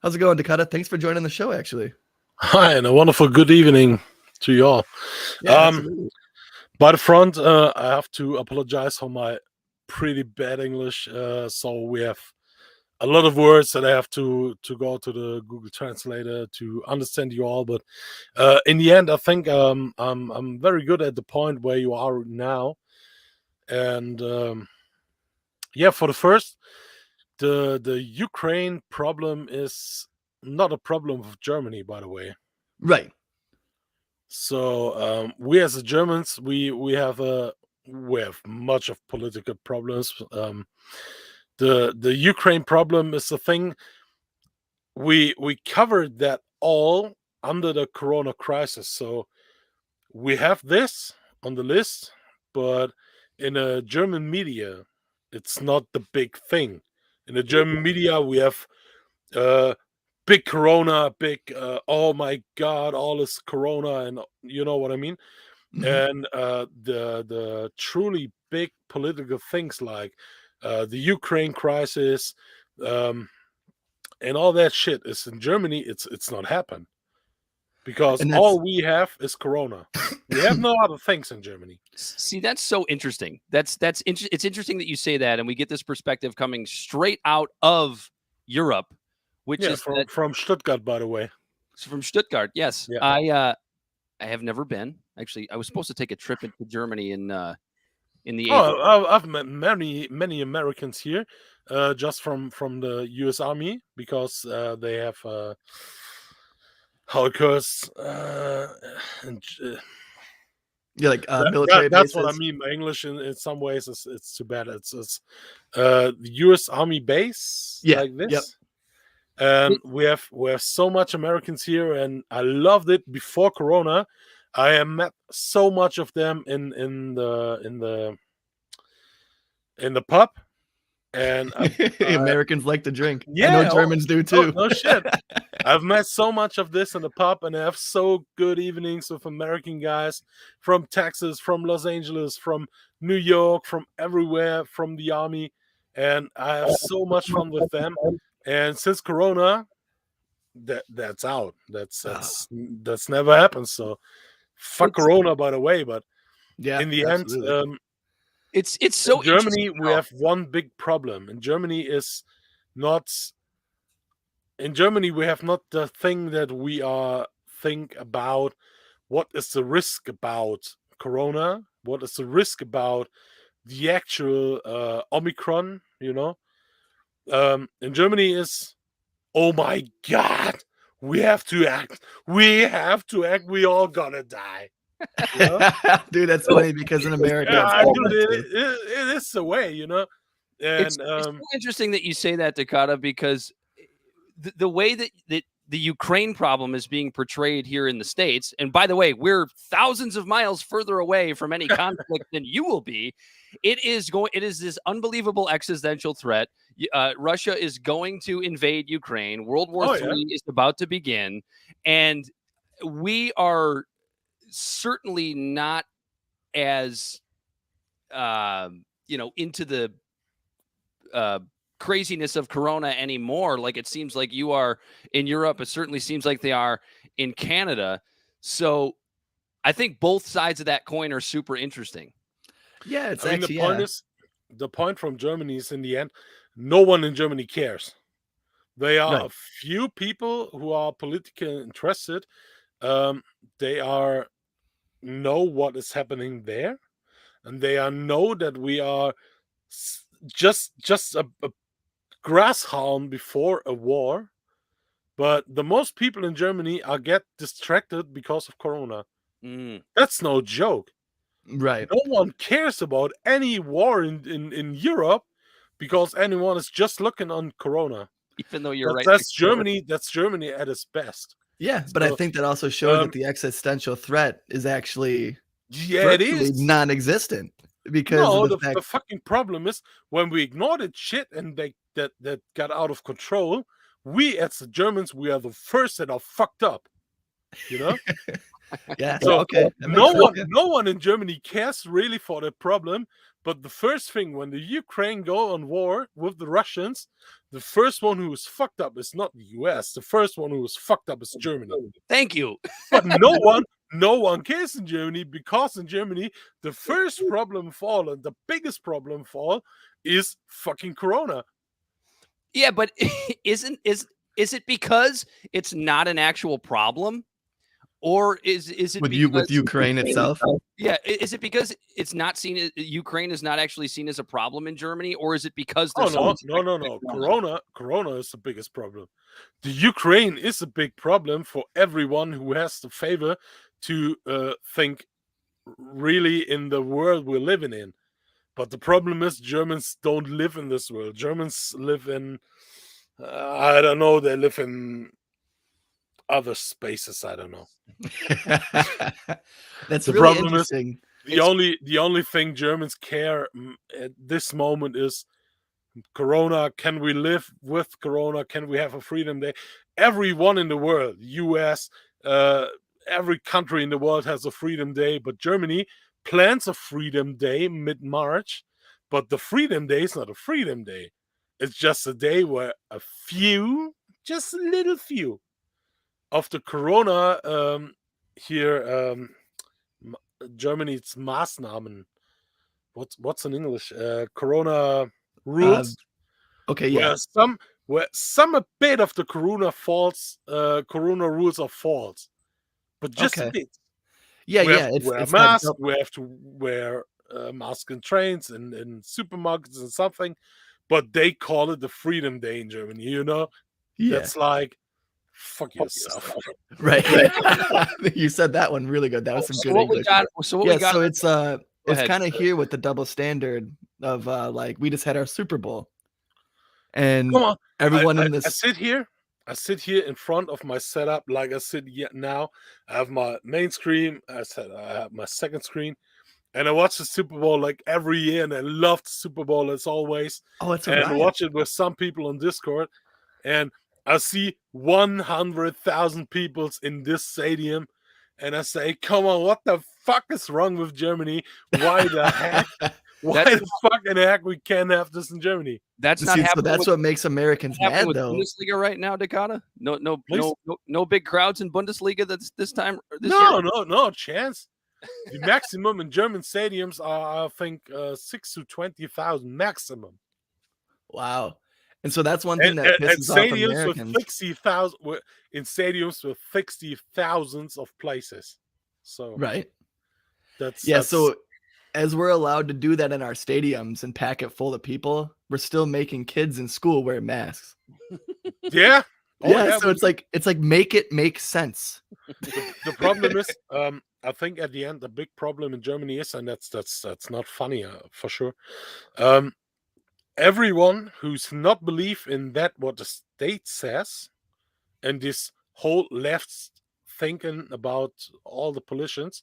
How's it going, Dakota? Thanks for joining the show, actually. Hi, and a wonderful good evening to you all. Yeah, by the front, I have to apologize for my pretty bad English. So we have a lot of words that I have to go to the Google Translator to understand you all. But in the end, I think I'm very good at the point where you are now. And for the first, the Ukraine problem is not a problem of Germany, by the way. Right. So we as the Germans, we have much of political problems. The Ukraine problem is a thing we covered that all under the Corona crisis. So we have this on the list, but in a German media, it's not the big thing. In the German media, we have big Corona, big oh my God, all this Corona, and you know what I mean. And the truly big political things like the Ukraine crisis and all that shit is in Germany. It's not happened because And all we have is Corona. We have no other things in Germany. See, that's so interesting. It's interesting that you say that, and we get this perspective coming straight out of Europe, which Yeah, is from Stuttgart, by the way. from Stuttgart. Yes, Yeah. I have never been. Actually, I was supposed to take a trip into Germany in the I've met many Americans here, just from the U.S. Army, because they have Holocaust and Yeah, like military that's bases. what I mean. My English in some ways it's too bad. It's the U.S. Army base like this. Yep. And we have so much Americans here, and I loved it before Corona. I have met so much of them in the pub, and Americans like to drink. Yeah, I know Germans do too. No shit. I've met so much of this in the pub, and I have so good evenings with American guys from Texas, from Los Angeles, from New York, from everywhere, from the army, and I have so much fun with them. And since Corona, that's out. That's never happened. So fuck Corona, by the way. But in the absolutely. end, it's so in Germany we have one big problem. In Germany we have not the thing that we think about. What is the risk about Corona? What is the risk about the actual Omicron? In Germany is, oh my God, we have to act. We have to act. We all gonna die. Dude, that's funny because in America, it is the way, And it's so interesting that you say that, Dakota, because the way that the Ukraine problem is being portrayed here in the States, and by the way, we're thousands of miles further away from any conflict than you will be. It is this unbelievable existential threat. Russia is going to invade Ukraine. World War III is about to begin, and we are certainly not as into the craziness of Corona anymore. Like, it seems like you are in Europe. It certainly seems like they are in Canada. So I think both sides of that coin are super interesting. Yeah, the point from Germany is, in the end, no one in Germany cares. They are a few people who are politically interested. They know what is happening there, and they know that we are just a grasshound before a war. But the most people in Germany get distracted because of Corona. That's no joke. Right. No one cares about any war in Europe because anyone is just looking on Corona. Even though you're right. That's Germany. That's Germany at its best. Yeah, but I think that also shows that the existential threat is actually it is non-existent. Because the fucking problem is, when we ignore that shit and that got out of control, we as the Germans, we are the first that are fucked up. Yeah. So okay. No one in Germany cares really for the problem. But the first thing, when the Ukraine go on war with the Russians, the first one who is fucked up is not the US. The first one who is fucked up is Germany. Thank you. But no one cares in Germany, because in Germany, the first problem of all and the biggest problem of all is fucking Corona. Yeah, but is it because it's not an actual problem? Or is it with Ukraine itself? Yeah, is it because it's not seen? Ukraine is not actually seen as a problem in Germany, or is it because there's no. Corona is the biggest problem. The Ukraine is a big problem for everyone who has the favor to think really in the world we're living in. But the problem is, Germans don't live in this world. Germans live in, I don't know, they live in other spaces. I don't know. That's the really problem interesting. Is the only thing Germans care at this moment is Corona. Can we live with Corona? Can we have a Freedom Day? Everyone in the world, US, every country in the world has a Freedom Day, but Germany plans a Freedom Day mid-March. But the Freedom Day is not a Freedom Day. It's just a day where a few, just a little few, of the corona here, Germany, it's Maßnahmen. What's in English? Corona rules. Okay, yeah. Where some a bit of the corona rules are false, but just a bit. Yeah, we yeah. have to wear a it's not mask. We have to wear a mask in trains and in supermarkets and something, but they call it the Freedom Day in Germany. Yeah. That's like, fuck yourself. Right. You said that one really good. That was some good English. It's kind of here with the double standard of like we just had our Super Bowl, and Come on, everyone in I this. sit here in front of my setup like I sit here now. I have my main screen. I have my second screen, and I watch the Super Bowl like every year, and I love the Super Bowl as always. Oh, it's and watch it with some people on Discord, and I see 100,000 people in this stadium, and I say, "Come on, what the fuck is wrong with Germany? Why the heck? Why the fucking heck we can't have this in Germany?" That's not happening. So that's what makes Americans mad, though. Bundesliga right now, Dakota. No big crowds in Bundesliga. That's this time. No chance. The maximum in German stadiums are, I think, 6 to 20,000 maximum. Wow. And so that's one thing that pisses off Americans. With 60,000 in stadiums with 60,000 of places. So right. That's so as we're allowed to do that in our stadiums and pack it full of people, we're still making kids in school wear masks. Yeah. So it's like make it make sense. The problem is, I think at the end the big problem in Germany is, and that's not funny for sure. Everyone who's not believe in that what the state says, and this whole left thinking about all the politicians,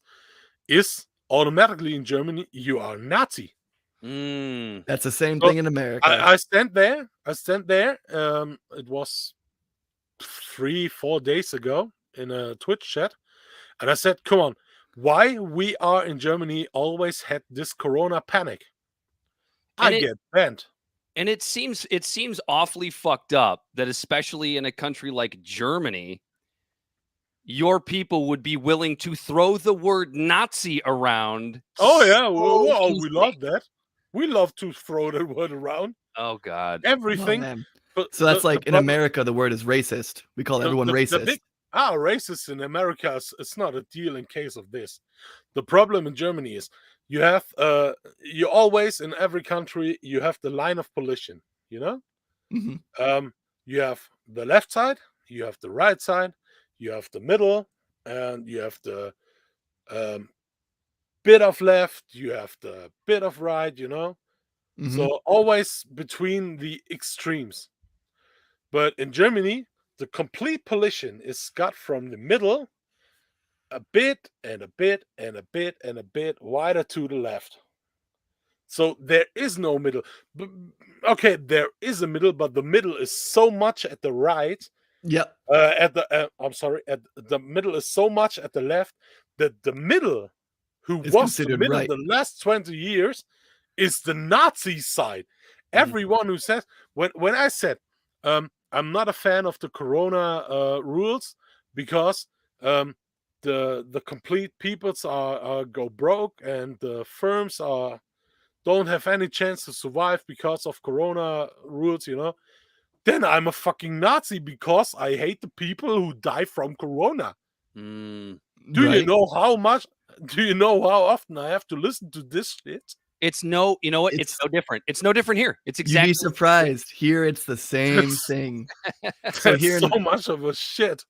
is automatically in Germany you are Nazi. That's the same thing in America. I stand there. It was 3-4 days ago in a Twitch chat, and I said, "Come on, why we are in Germany always had this Corona panic? I get banned." And it seems awfully fucked up that, especially in a country like Germany, your people would be willing to throw the word Nazi around. Oh yeah, we love that. We love to throw the word around. Oh God, everything. So that's like in America, the word is racist. We call everyone racist. Racist in America is not a deal in case of this. The problem in Germany is you have you always in every country you have the line of politician. You know, you have the left side, you have the right side, you have the middle, and you have the bit of left, you have the bit of right. You know, so always between the extremes. But in Germany, the complete politician is cut from the middle, a bit and a bit and a bit and a bit wider to the left. So there is no middle. Okay, there is a middle, but the middle is so much at the right. Yep. The middle is so much at the left that the middle, who was the middle the last 20 years, is the Nazi side. Everyone who says, when I said, I'm not a fan of the Corona rules because the complete peoples are go broke and the firms don't have any chance to survive because of Corona rules, you know, then I'm a fucking Nazi because I hate the people who die from Corona. Do you know how much? Do you know how often I have to listen to this shit? It's no different. It's no different here. It's exactly. You'd be surprised. Here, it's the same thing. So here, so much of a shit.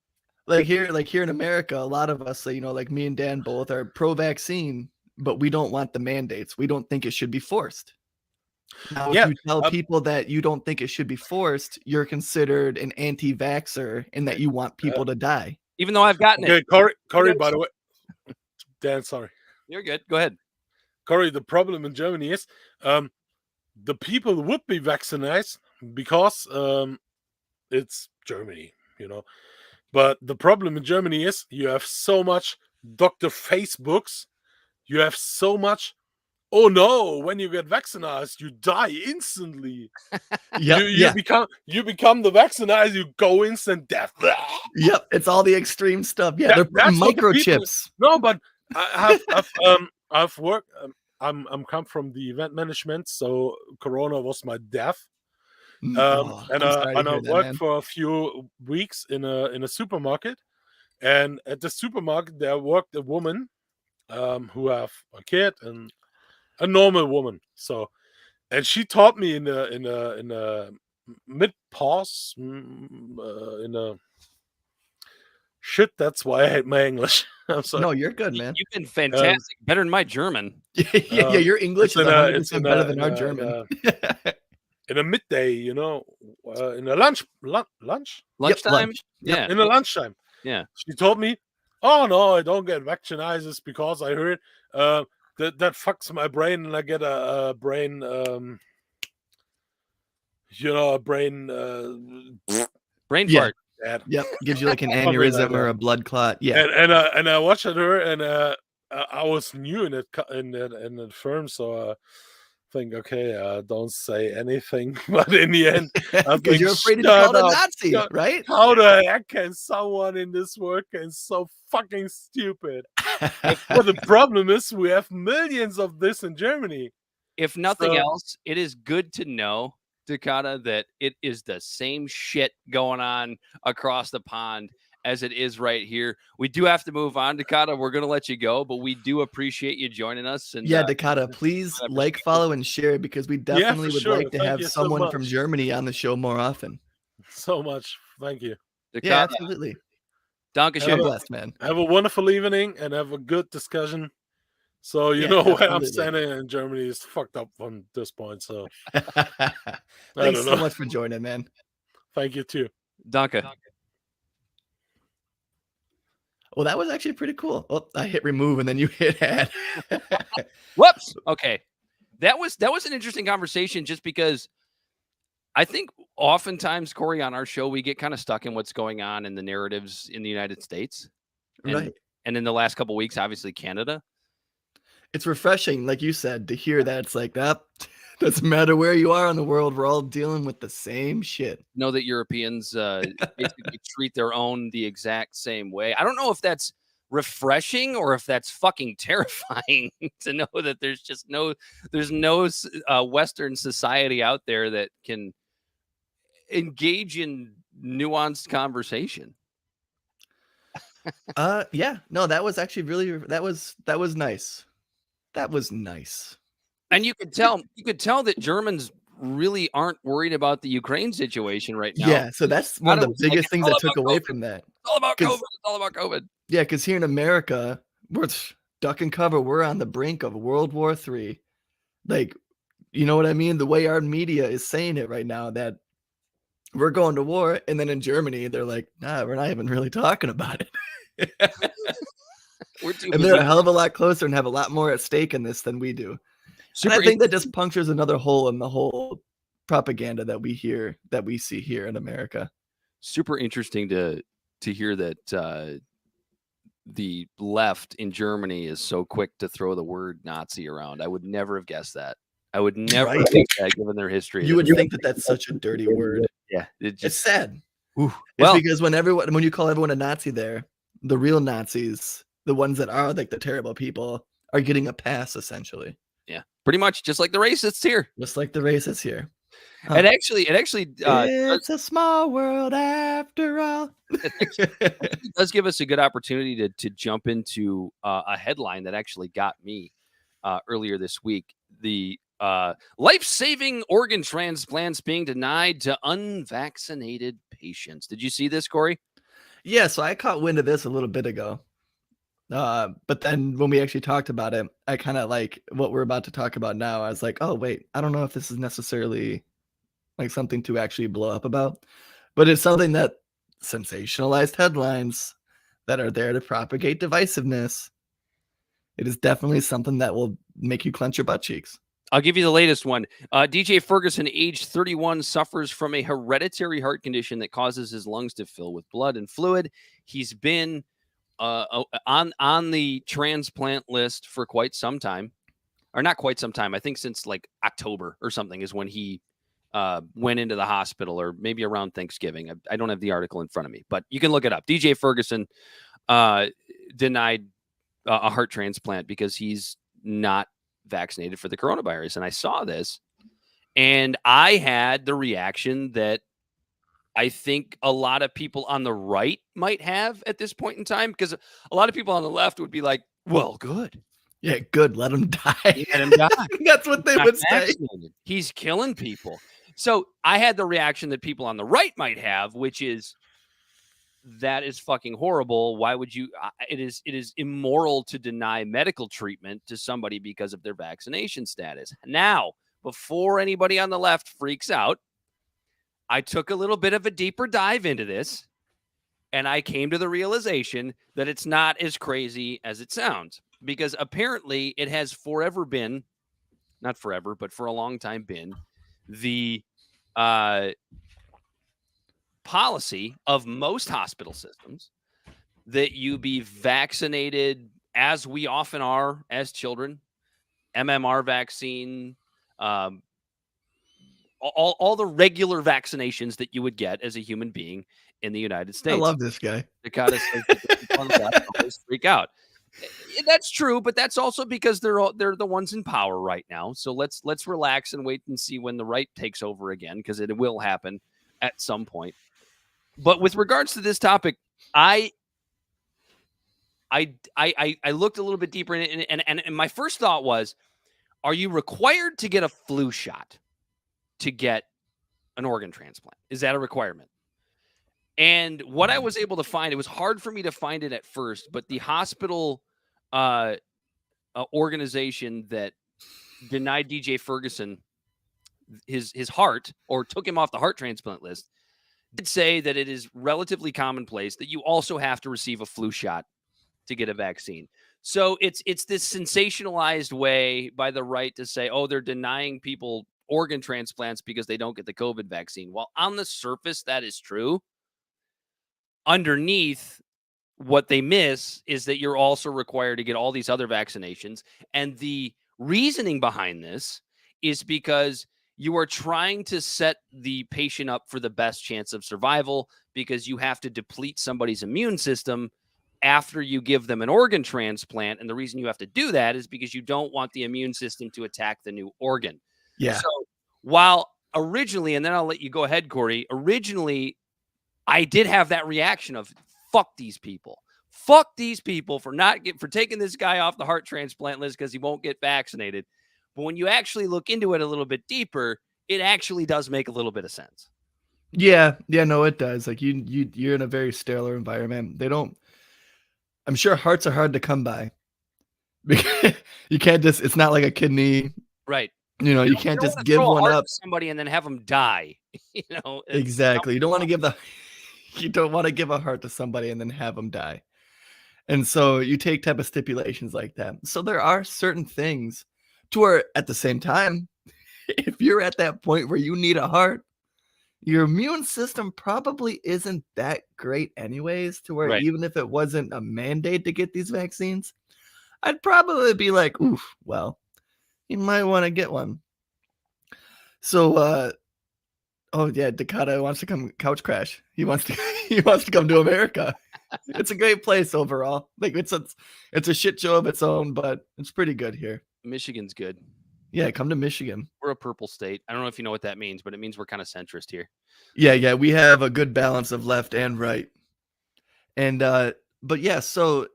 Like here in America, a lot of us, you know, like me and Dan both are pro-vaccine, but we don't want the mandates. We don't think it should be forced. Now, if you tell people that you don't think it should be forced, you're considered an anti-vaxxer and that you want people to die. Even though I've gotten it. Corey, by the way. Dan, sorry. You're good. Go ahead. Corey, the problem in Germany is the people would be vaccinated because it's Germany, you know. But the problem in Germany is you have so much Dr. Facebooks, you have so much oh no, when you get vaccinated, you die instantly. Yep. You become the vaccinated, you go instant death. Yep. It's all the extreme stuff. Yeah, they're putting That's what the people. microchips. No, but I've worked. I'm come from the event management, so Corona was my death. I'm And sorry to I hear that, worked man. for a few weeks in a supermarket, and at the supermarket there worked a woman who have a kid and a normal woman. So, and she taught me in a mid pause in a shit. That's why I hate my English. I'm sorry. No, you're good, man. You've been fantastic. Better than my German. Yeah, your English is 100% better than our in German. in a midday, in a lunchtime. lunch. Yeah. In the lunchtime. Yeah. She told me, "Oh no, I don't get vaccinated because I heard that fucks my brain and I get a brain, a brain Brain Yeah. fart. bad." Yep, gives you like an Something like aneurysm or that. a blood clot. Yeah. And I watched at her, and I was new in that firm, so I think, okay, don't say anything. But in the end, I Because think, you're afraid to be shut called a up. Nazi, Shut- right? How the heck can someone in this work be so fucking stupid? Well, the problem is we have millions of this in Germany. If nothing So- else, it is good to know, Dakota, that it is the same shit going on across the pond as it is right here. We do have to move on, Dakota. We're going to let you go, but we do appreciate you joining us. And Yeah, Dakota, please like, follow, and share, because we definitely would sure. like to Thank have you so someone from much. Germany on the show more often. So much. Thank you. Dakota, Yeah, absolutely. Dankeschön. Have a- Blessed, man. Have a wonderful evening and have a good discussion. So you Yeah, know where I'm absolutely. standing in Germany is fucked up from this point. So Thanks don't so know. much for joining, man. Thank you too. Danke. Well, that was actually pretty cool. Oh, I hit remove and then you hit add. Whoops. Okay. That was an interesting conversation, just because I think oftentimes, Corey, on our show, we get kind of stuck in what's going on in the narratives in the United States. And, Right. And in the last couple of weeks, obviously Canada. It's refreshing, like you said, to hear that it's like that. Doesn't matter where you are in the world, we're all dealing with the same shit. Know that Europeans basically treat their own the exact same way. I don't know if that's refreshing or if that's fucking terrifying to know that there's no Western society out there that can engage in nuanced conversation. Yeah, no, that was actually really, that was nice. That was nice. And you could tell that Germans really aren't worried about the Ukraine situation right now. Yeah, so that's one of the was like, biggest it's things all I took about away COVID. from that. It's all about 'Cause- COVID. It's all about COVID. Yeah, because here in America, we're duck and cover. We're on the brink of World War III. Like, you know what I mean? The way our media is saying it right now, that we're going to war, and then in Germany, they're like, nah, we're not even really talking about it. We're too And they're a busy. hell of a lot closer and have a lot more at stake in this than we do. And I think that just punctures another hole in the whole propaganda that we see here in America. Super interesting to hear that the left in Germany is so quick to throw the word Nazi around. I would never have guessed that. I would never Right? have guessed that, given their history. You would think that that's such a dirty word. Yeah, It's sad. Ooh. It's Well, because when you call everyone a Nazi there, the real Nazis, the ones that are like the terrible people, are getting a pass, essentially. yeah, pretty much just like the racists here. Just like the racists here. Huh. It actually It's a small world after all. it does give us a good opportunity to jump into a headline that actually got me earlier this week. The life-saving organ transplants being denied to unvaccinated patients. Did you see this, Corey? Yeah, so I caught wind of this a little bit ago. But then when we actually talked about it, I kind of like what we're about to talk about now. I was like, oh, wait, I don't know if this is necessarily like something to actually blow up about, but it's something that sensationalized headlines that are there to propagate divisiveness. It is definitely something that will make you clench your butt cheeks. I'll give you the latest one. DJ Ferguson, age 31, suffers from a hereditary heart condition that causes his lungs to fill with blood and fluid. He's been on the transplant list for quite some time. or not quite some time. I think since like October or something is when he went into the hospital, or maybe around Thanksgiving. I don't have the article in front of me, but you can look it up. DJ Ferguson denied a heart transplant because he's not vaccinated for the coronavirus. And I saw this, and I had the reaction that I think a lot of people on the right might have at this point in time, because a lot of people on the left would be like, well, good. Yeah, good. Let him die. Let him die. That's what they would say. He's killing people. So I had the reaction that people on the right might have, which is, that is fucking horrible. Why would you? It is immoral to deny medical treatment to somebody because of their vaccination status. Now, before anybody on the left freaks out, I took a little bit of a deeper dive into this, and I came to the realization that it's not as crazy as it sounds, because apparently it has forever been, not forever, but for a long time been, the policy of most hospital systems that you be vaccinated, as we often are as children, MMR vaccine, all the regular vaccinations that you would get as a human being in the United States. I love this guy. Dakota says that always freak out. That's true, but that's also because they're the ones in power right now. So let's relax and wait and see when the right takes over again, because it will happen at some point. But with regards to this topic, I looked a little bit deeper in it, and my first thought was, are you required to get a flu shot to get an organ transplant? Is that a requirement? And what I was able to find, it was hard for me to find it at first, but the hospital organization that denied DJ Ferguson his heart, or took him off the heart transplant list, did say that it is relatively commonplace that you also have to receive a flu shot to get a vaccine. So it's this sensationalized way by the right to say, oh, they're denying people organ transplants because they don't get the COVID vaccine. While on the surface, that is true. Underneath, what they miss is that you're also required to get all these other vaccinations. And the reasoning behind this is because you are trying to set the patient up for the best chance of survival, because you have to deplete somebody's immune system after you give them an organ transplant. And the reason you have to do that is because you don't want the immune system to attack the new organ. Yeah. So while originally, and then I'll let you go ahead, Corey, originally I did have that reaction of, fuck these people. Fuck these people for taking this guy off the heart transplant list because he won't get vaccinated. But when you actually look into it a little bit deeper, it actually does make a little bit of sense. Yeah, no, it does. Like you're in a very sterile environment. I'm sure hearts are hard to come by. You can't just, it's not like a kidney. Right. You can't just give one up to somebody and then have them die. Exactly. You don't want to give a heart to somebody and then have them die. And so you take type of stipulations like that. So there are certain things to where, at the same time, if you're at that point where you need a heart, your immune system probably isn't that great anyways, to where even if it wasn't a mandate to get these vaccines, I'd probably be like, oof, well, you might want to get one. So, oh yeah, Dakota wants to come couch crash. He wants to come to America. It's a great place overall. Like it's a shit show of its own, but it's pretty good here. Michigan's good. Yeah, come to Michigan. We're a purple state. I don't know if you know what that means, but it means we're kind of centrist here. Yeah, we have a good balance of left and right. And but yeah, so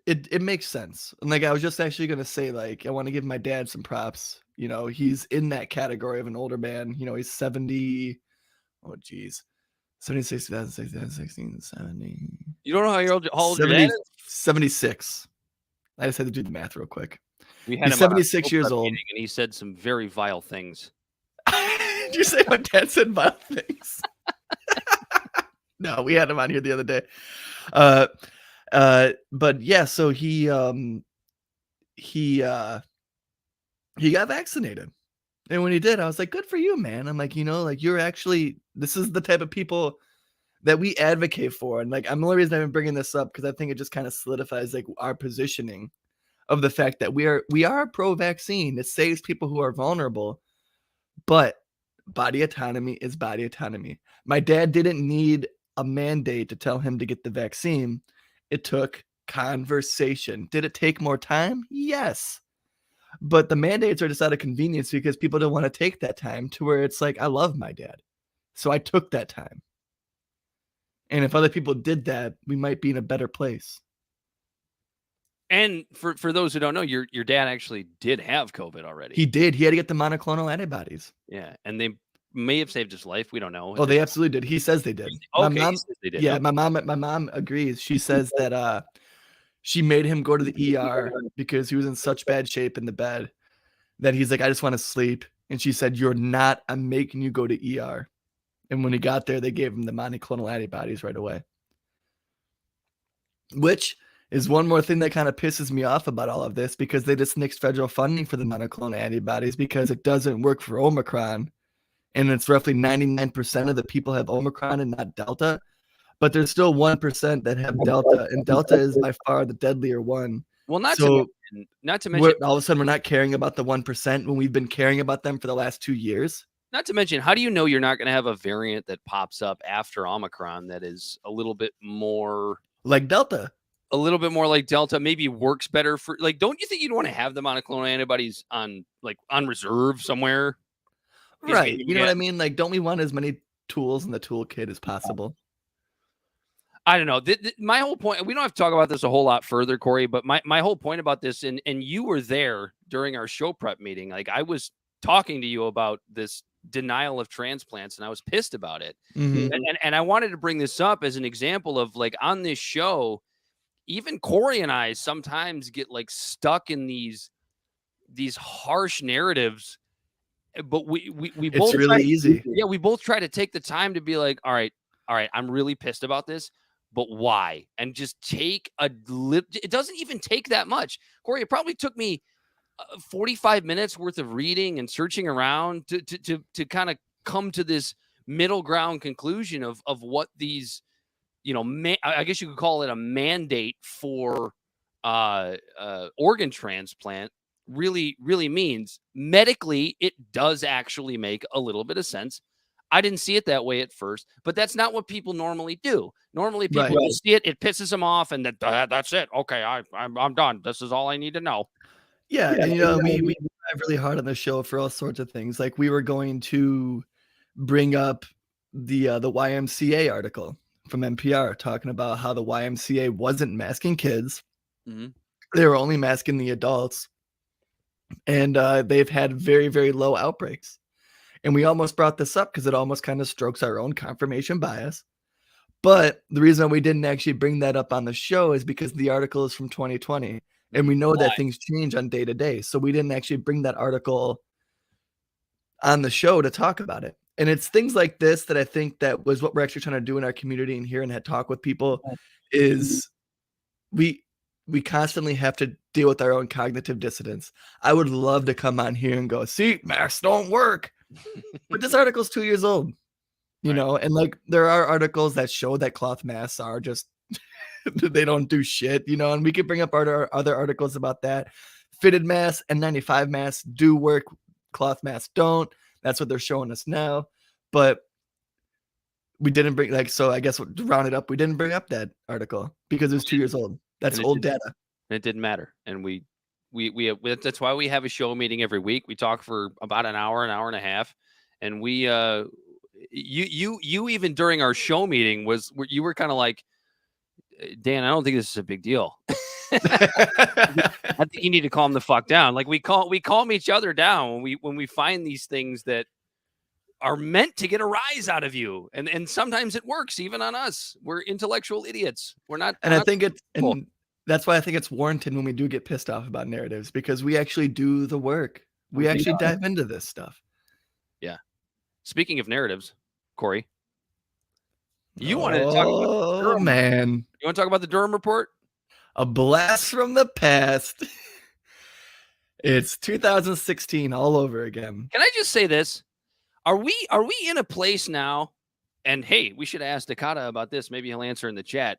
it makes sense. And like I was just actually gonna say, like, I want to give my dad some props. He's in that category of an older man. He's 70. Oh geez. 76, 2016, 70. You don't know how old your dad is? 76. I just had to do the math real quick. He's 76 years old. And he said some very vile things. Did you say my dad said vile things? No, we had him on here the other day. But yeah, so he got vaccinated. And when he did, I was like, good for you, man. I'm like, you're actually, this is the type of people that we advocate for. And like, I'm the only reason I've been bringing this up because I think it just kind of solidifies like our positioning of the fact that we are pro-vaccine. It saves people who are vulnerable, but body autonomy is body autonomy. My dad didn't need a mandate to tell him to get the vaccine. It took conversation. Did it take more time? Yes. But the mandates are just out of convenience because people don't want to take that time, to where it's like, I love my dad, so I took that time. And if other people did that, we might be in a better place. And for those who don't know, your dad actually did have COVID already. He did. He had to get the monoclonal antibodies. Yeah, and they may have saved his life. We don't know. Oh, they absolutely did. He says they did. Okay, My mom, he says they did. yeah, Okay. my mom agrees. She says that she made him go to the ER because he was in such bad shape in the bed that he's like, I just want to sleep. And she said, you're not. I'm making you go to ER. And when he got there, they gave him the monoclonal antibodies right away. Which is one more thing that kind of pisses me off about all of this, because they just nixed federal funding for the monoclonal antibodies because it doesn't work for Omicron. And it's roughly 99% of the people have Omicron and not Delta. But there's still 1% that have Delta, and Delta is by far the deadlier one. Well, not So to mention, all of a sudden we're not caring about the 1% when we've been caring about them for the last 2 years. Not to mention, how do you know you're not going to have a variant that pops up after Omicron that is a little bit more like Delta? A little bit more like Delta, maybe works better for, like, don't you think you'd want to have the monoclonal antibodies on reserve somewhere? Right. You know what I mean? Like, don't we want as many tools in the toolkit as possible? I don't know. My whole point, we don't have to talk about this a whole lot further, Corey, but my whole point about this, and you were there during our show prep meeting. Like, I was talking to you about this denial of transplants, and I was pissed about it. Mhm. And I wanted to bring this up as an example of, like, on this show, even Corey and I sometimes get like stuck in these harsh narratives, but we It's both really easy. Yeah, we both try to take the time to be like, all right, I'm really pissed about this, but why? And just take it doesn't even take that much. Corey, it probably took me 45 minutes worth of reading and searching around to kind of come to this middle ground conclusion of what these, I guess you could call it a mandate for organ transplant really means. Medically, it does actually make a little bit of sense. I didn't see it that way at first, but that's not what people normally do. Normally, people will see it, it pisses them off, and that's it. Okay, I'm done. This is all I need to know. Yeah, and we drive really hard on the show for all sorts of things. Like, we were going to bring up the YMCA article from NPR talking about how the YMCA wasn't masking kids. Mm-hmm. They were only masking the adults. And they've had very, very low outbreaks. And we almost brought this up because it almost kind of strokes our own confirmation bias. But the reason we didn't actually bring that up on the show is because the article is from 2020. And we know that things change on day to day. So we didn't actually bring that article on the show to talk about it. And it's things like this that I think that was what we're actually trying to do in our community and here and had talk with people is we constantly have to deal with our own cognitive dissonance. I would love to come on here and go, see, masks don't work. But this article's 2 years old, you know, and like there are articles that show that cloth masks are just, they don't do shit, you know, and we could bring up other articles about that. Fitted masks and N95 masks do work. Cloth masks don't. That's what they're showing us now. But we didn't bring, so I guess to round it up, we didn't bring up that article because it was 2 years old. That's old data. And it didn't matter. And we that's why we have a show meeting every week. We talk for about an hour and a half. And we, you even during our show meeting you were kind of like, Dan, I don't think this is a big deal. I think you need to calm the fuck down. Like, we calm each other down when we find these things that are meant to get a rise out of you. And sometimes it works even on us. We're intellectual idiots. We're not. And I think and that's why I think it's warranted when we do get pissed off about narratives, because we actually do the work. We actually dive into this stuff. Yeah. Speaking of narratives, Corey, you wanted to talk about Durham. Man. You want to talk about the Durham report? A blast from the past. It's 2016 all over again. Can I just say this? Are we in a place now? And hey, we should ask Dakota about this. Maybe he'll answer in the chat.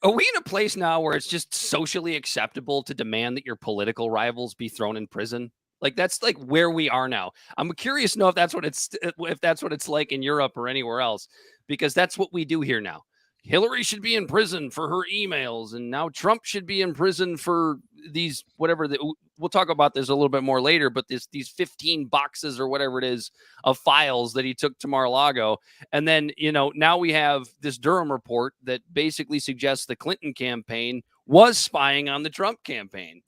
Are we in a place now where it's just socially acceptable to demand that your political rivals be thrown in prison? Like that's like where we are now. I'm curious to know if that's what it's like in Europe or anywhere else, because that's what we do here now. Hillary should be in prison for her emails, and now Trump should be in prison for these whatever. We'll talk about this a little bit more later, but these 15 boxes or whatever it is of files that he took to Mar-a-Lago. And then, now we have this Durham report that basically suggests the Clinton campaign was spying on the Trump campaign.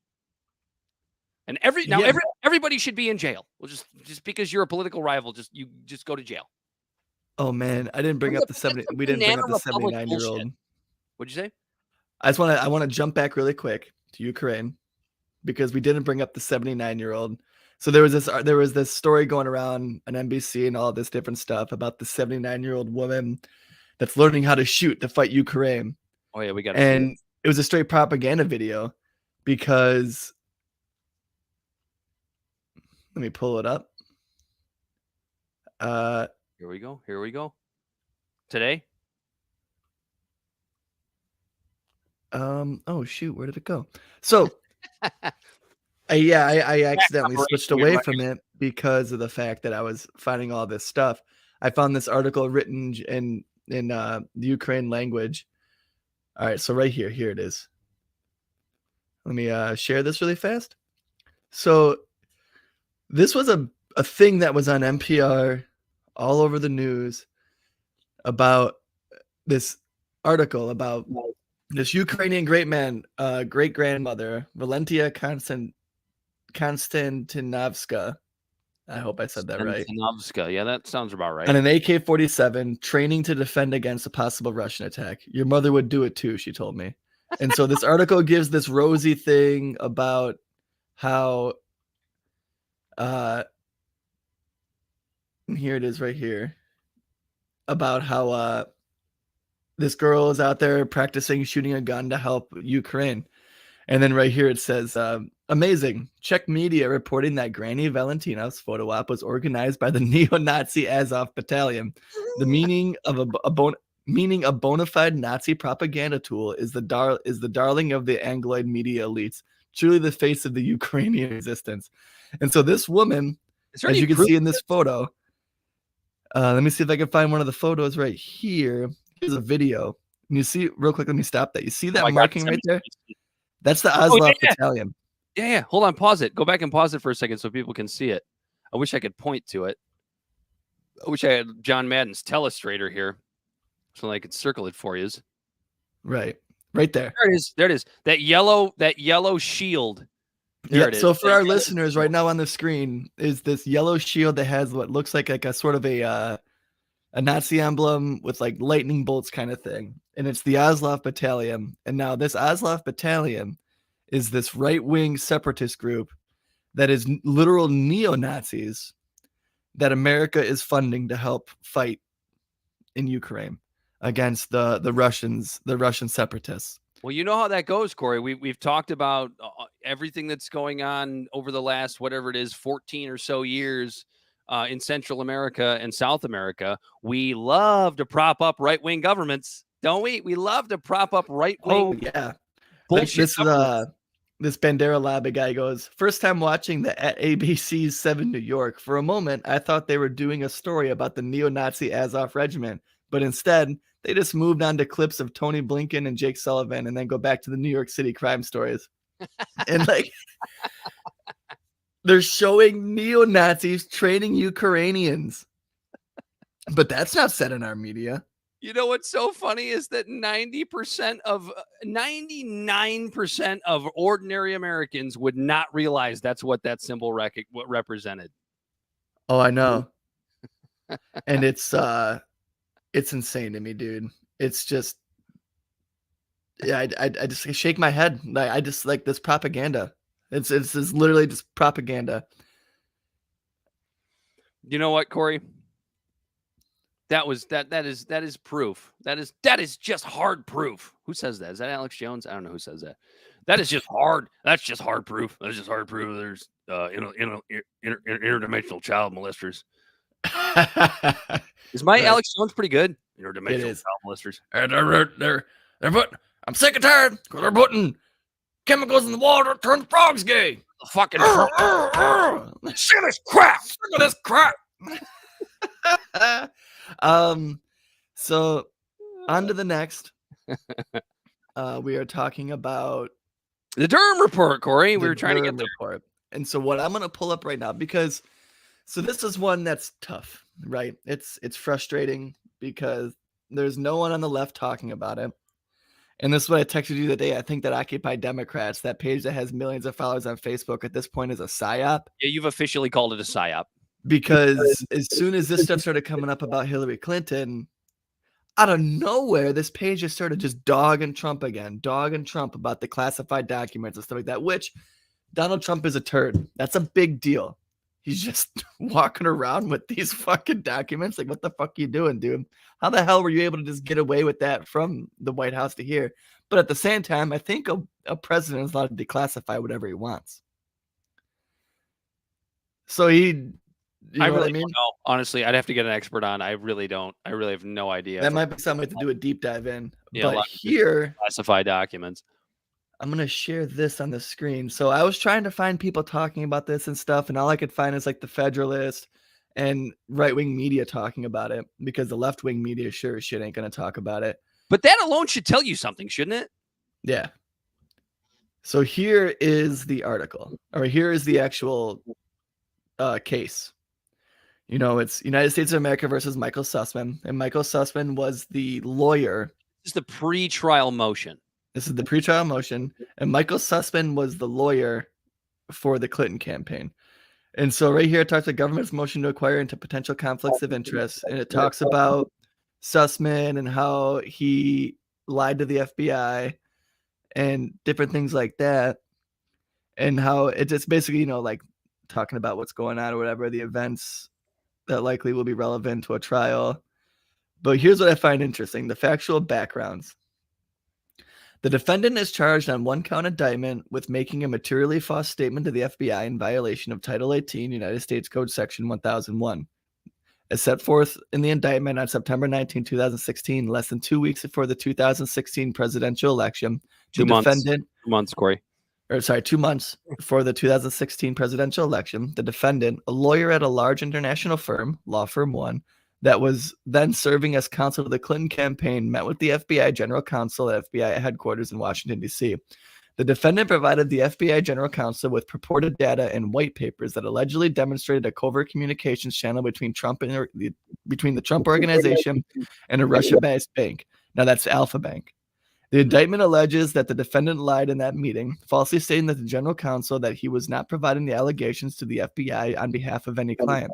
And everybody should be in jail. Well, just because you're a political rival, just go to jail. Oh man, I didn't bring up the 70. We didn't bring up the 79-year-old. What'd you say? I want to jump back really quick to Ukraine because we didn't bring up the 79-year-old. So there was this story going around on NBC and all this different stuff about the 79-year-old woman that's learning how to shoot to fight Ukraine. Oh yeah, we got. And it was a straight propaganda video because. Let me pull it up. Here we go. Today? Oh shoot, where did it go? So I accidentally switched away from it because of the fact that I was finding all this stuff. I found this article written in the Ukraine language. All right, so right here it is. Let me share this really fast. So this was a thing that was on NPR all over the news about this article about this Ukrainian great-grandmother, Valentia Konstantinovska. I hope I said that right. Konstantinovska. Yeah, that sounds about right. On an AK-47, training to defend against a possible Russian attack. Your mother would do it too, she told me. And so this article gives this rosy thing about how here it is right here about how this girl is out there practicing shooting a gun to help Ukraine. And then right here it says, amazing. Czech media reporting that Granny Valentina's photo op was organized by the neo-Nazi Azov Battalion. The meaning of a bona fide Nazi propaganda tool is the darling of the Angloid media elites, truly the face of the Ukrainian resistance. And so this woman, as you can see in this photo, let me see if I can find one of the photos right here. Here's a video. And you see, real quick, let me stop that. You see that marking right there? That's the Azov Battalion. Yeah. Hold on, pause it. Go back and pause it for a second so people can see it. I wish I could point to it. I wish I had John Madden's telestrator here so I could circle it for you. Right there. There it is. That yellow shield. There it is. So for our listeners right now on the screen is this yellow shield that has what looks like a sort of a Nazi emblem with like lightning bolts kind of thing. And it's the Azov Battalion. And now this Azov Battalion is this right-wing separatist group that is literal neo-Nazis that America is funding to help fight in Ukraine against the Russian separatists. Well, you know how that goes, Corey. We've talked about everything that's going on over the last, whatever it is, 14 or so years in Central America and South America. We love to prop up right-wing governments, don't we? We love to prop up right-wing. Oh, yeah. This Bandera Lobby guy goes, first time watching the ABC's 7 New York. For a moment, I thought they were doing a story about the neo-Nazi Azov Regiment, but instead, they just moved on to clips of Tony Blinken and Jake Sullivan and then go back to the New York City crime stories. And like, they're showing neo-Nazis training Ukrainians. But that's not said in our media. You know what's so funny is that 99% of ordinary Americans would not realize that's what that symbol represented. Oh, I know. And it's insane to me, dude. It's just, yeah, I just shake my head. I just like this propaganda. It's literally just propaganda. You know what, Corey? That is proof. That is just hard proof. Who says that? Is that Alex Jones? I don't know who says that. That is just hard. That's just hard proof. That's just hard proof. There's interdimensional child molesters. Is my Alex Jones pretty good? Interdimensional child molesters. They're I'm sick and tired because they're putting chemicals in the water, turns frogs gay. The fucking frog. Sick of this crap. Sick of this crap. So on to the next. We are talking about The Durham report, Corey. We the were trying to get Durham there. report. And so what I'm going to pull up right now, because so this is one that's tough, right? It's frustrating because there's no one on the left talking about it. And this is what I texted you the day. I think that Occupy Democrats, that page that has millions of followers on Facebook at this point, is a psyop. Yeah, you've officially called it a psyop. Because as soon as this stuff started coming up about Hillary Clinton, out of nowhere, this page just started just dogging Trump about the classified documents and stuff like that, which Donald Trump is a turd. That's a big deal. He's just walking around with these fucking documents. Like, what the fuck are you doing, dude? How the hell were you able to just get away with that from the White House to here? But at the same time, I think a president is allowed to declassify whatever he wants. So I really don't know. Honestly, I'd have to get an expert on. I really don't. I really have no idea. That might be something to do a deep dive in. Yeah, but here, classified documents. I'm going to share this on the screen. So I was trying to find people talking about this and stuff, and all I could find is like the Federalist and right-wing media talking about it, because the left-wing media sure as shit ain't going to talk about it. But that alone should tell you something, shouldn't it? Yeah. So here is the article, or here is the actual case. You know, it's United States of America versus Michael Sussman, and Michael Sussman was the lawyer. This is the pre-trial motion. This is the pre-trial motion, and Michael Sussman was the lawyer for the Clinton campaign. And so right here it talks about government's motion to inquire into potential conflicts of interest, and it talks about Sussman and how he lied to the FBI and different things like that, and how it just basically, you know, like talking about what's going on or whatever, the events that likely will be relevant to a trial. But here's what I find interesting: the factual backgrounds. The defendant is charged on one count indictment with making a materially false statement to the FBI in violation of Title 18 United States Code Section 1001. As set forth in the indictment on September 19, 2016, less than 2 weeks before the 2016 presidential election, 2 months. 2 months, Corey. 2 months before the 2016 presidential election, the defendant, a lawyer at a large international firm, Law Firm One, that was then serving as counsel to the Clinton campaign, met with the FBI General Counsel at FBI headquarters in Washington, D.C. The defendant provided the FBI General Counsel with purported data and white papers that allegedly demonstrated a covert communications channel between the Trump organization and a Russia-based bank. Now that's Alpha Bank. The indictment alleges that the defendant lied in that meeting, falsely stating that the General Counsel that he was not providing the allegations to the FBI on behalf of any client.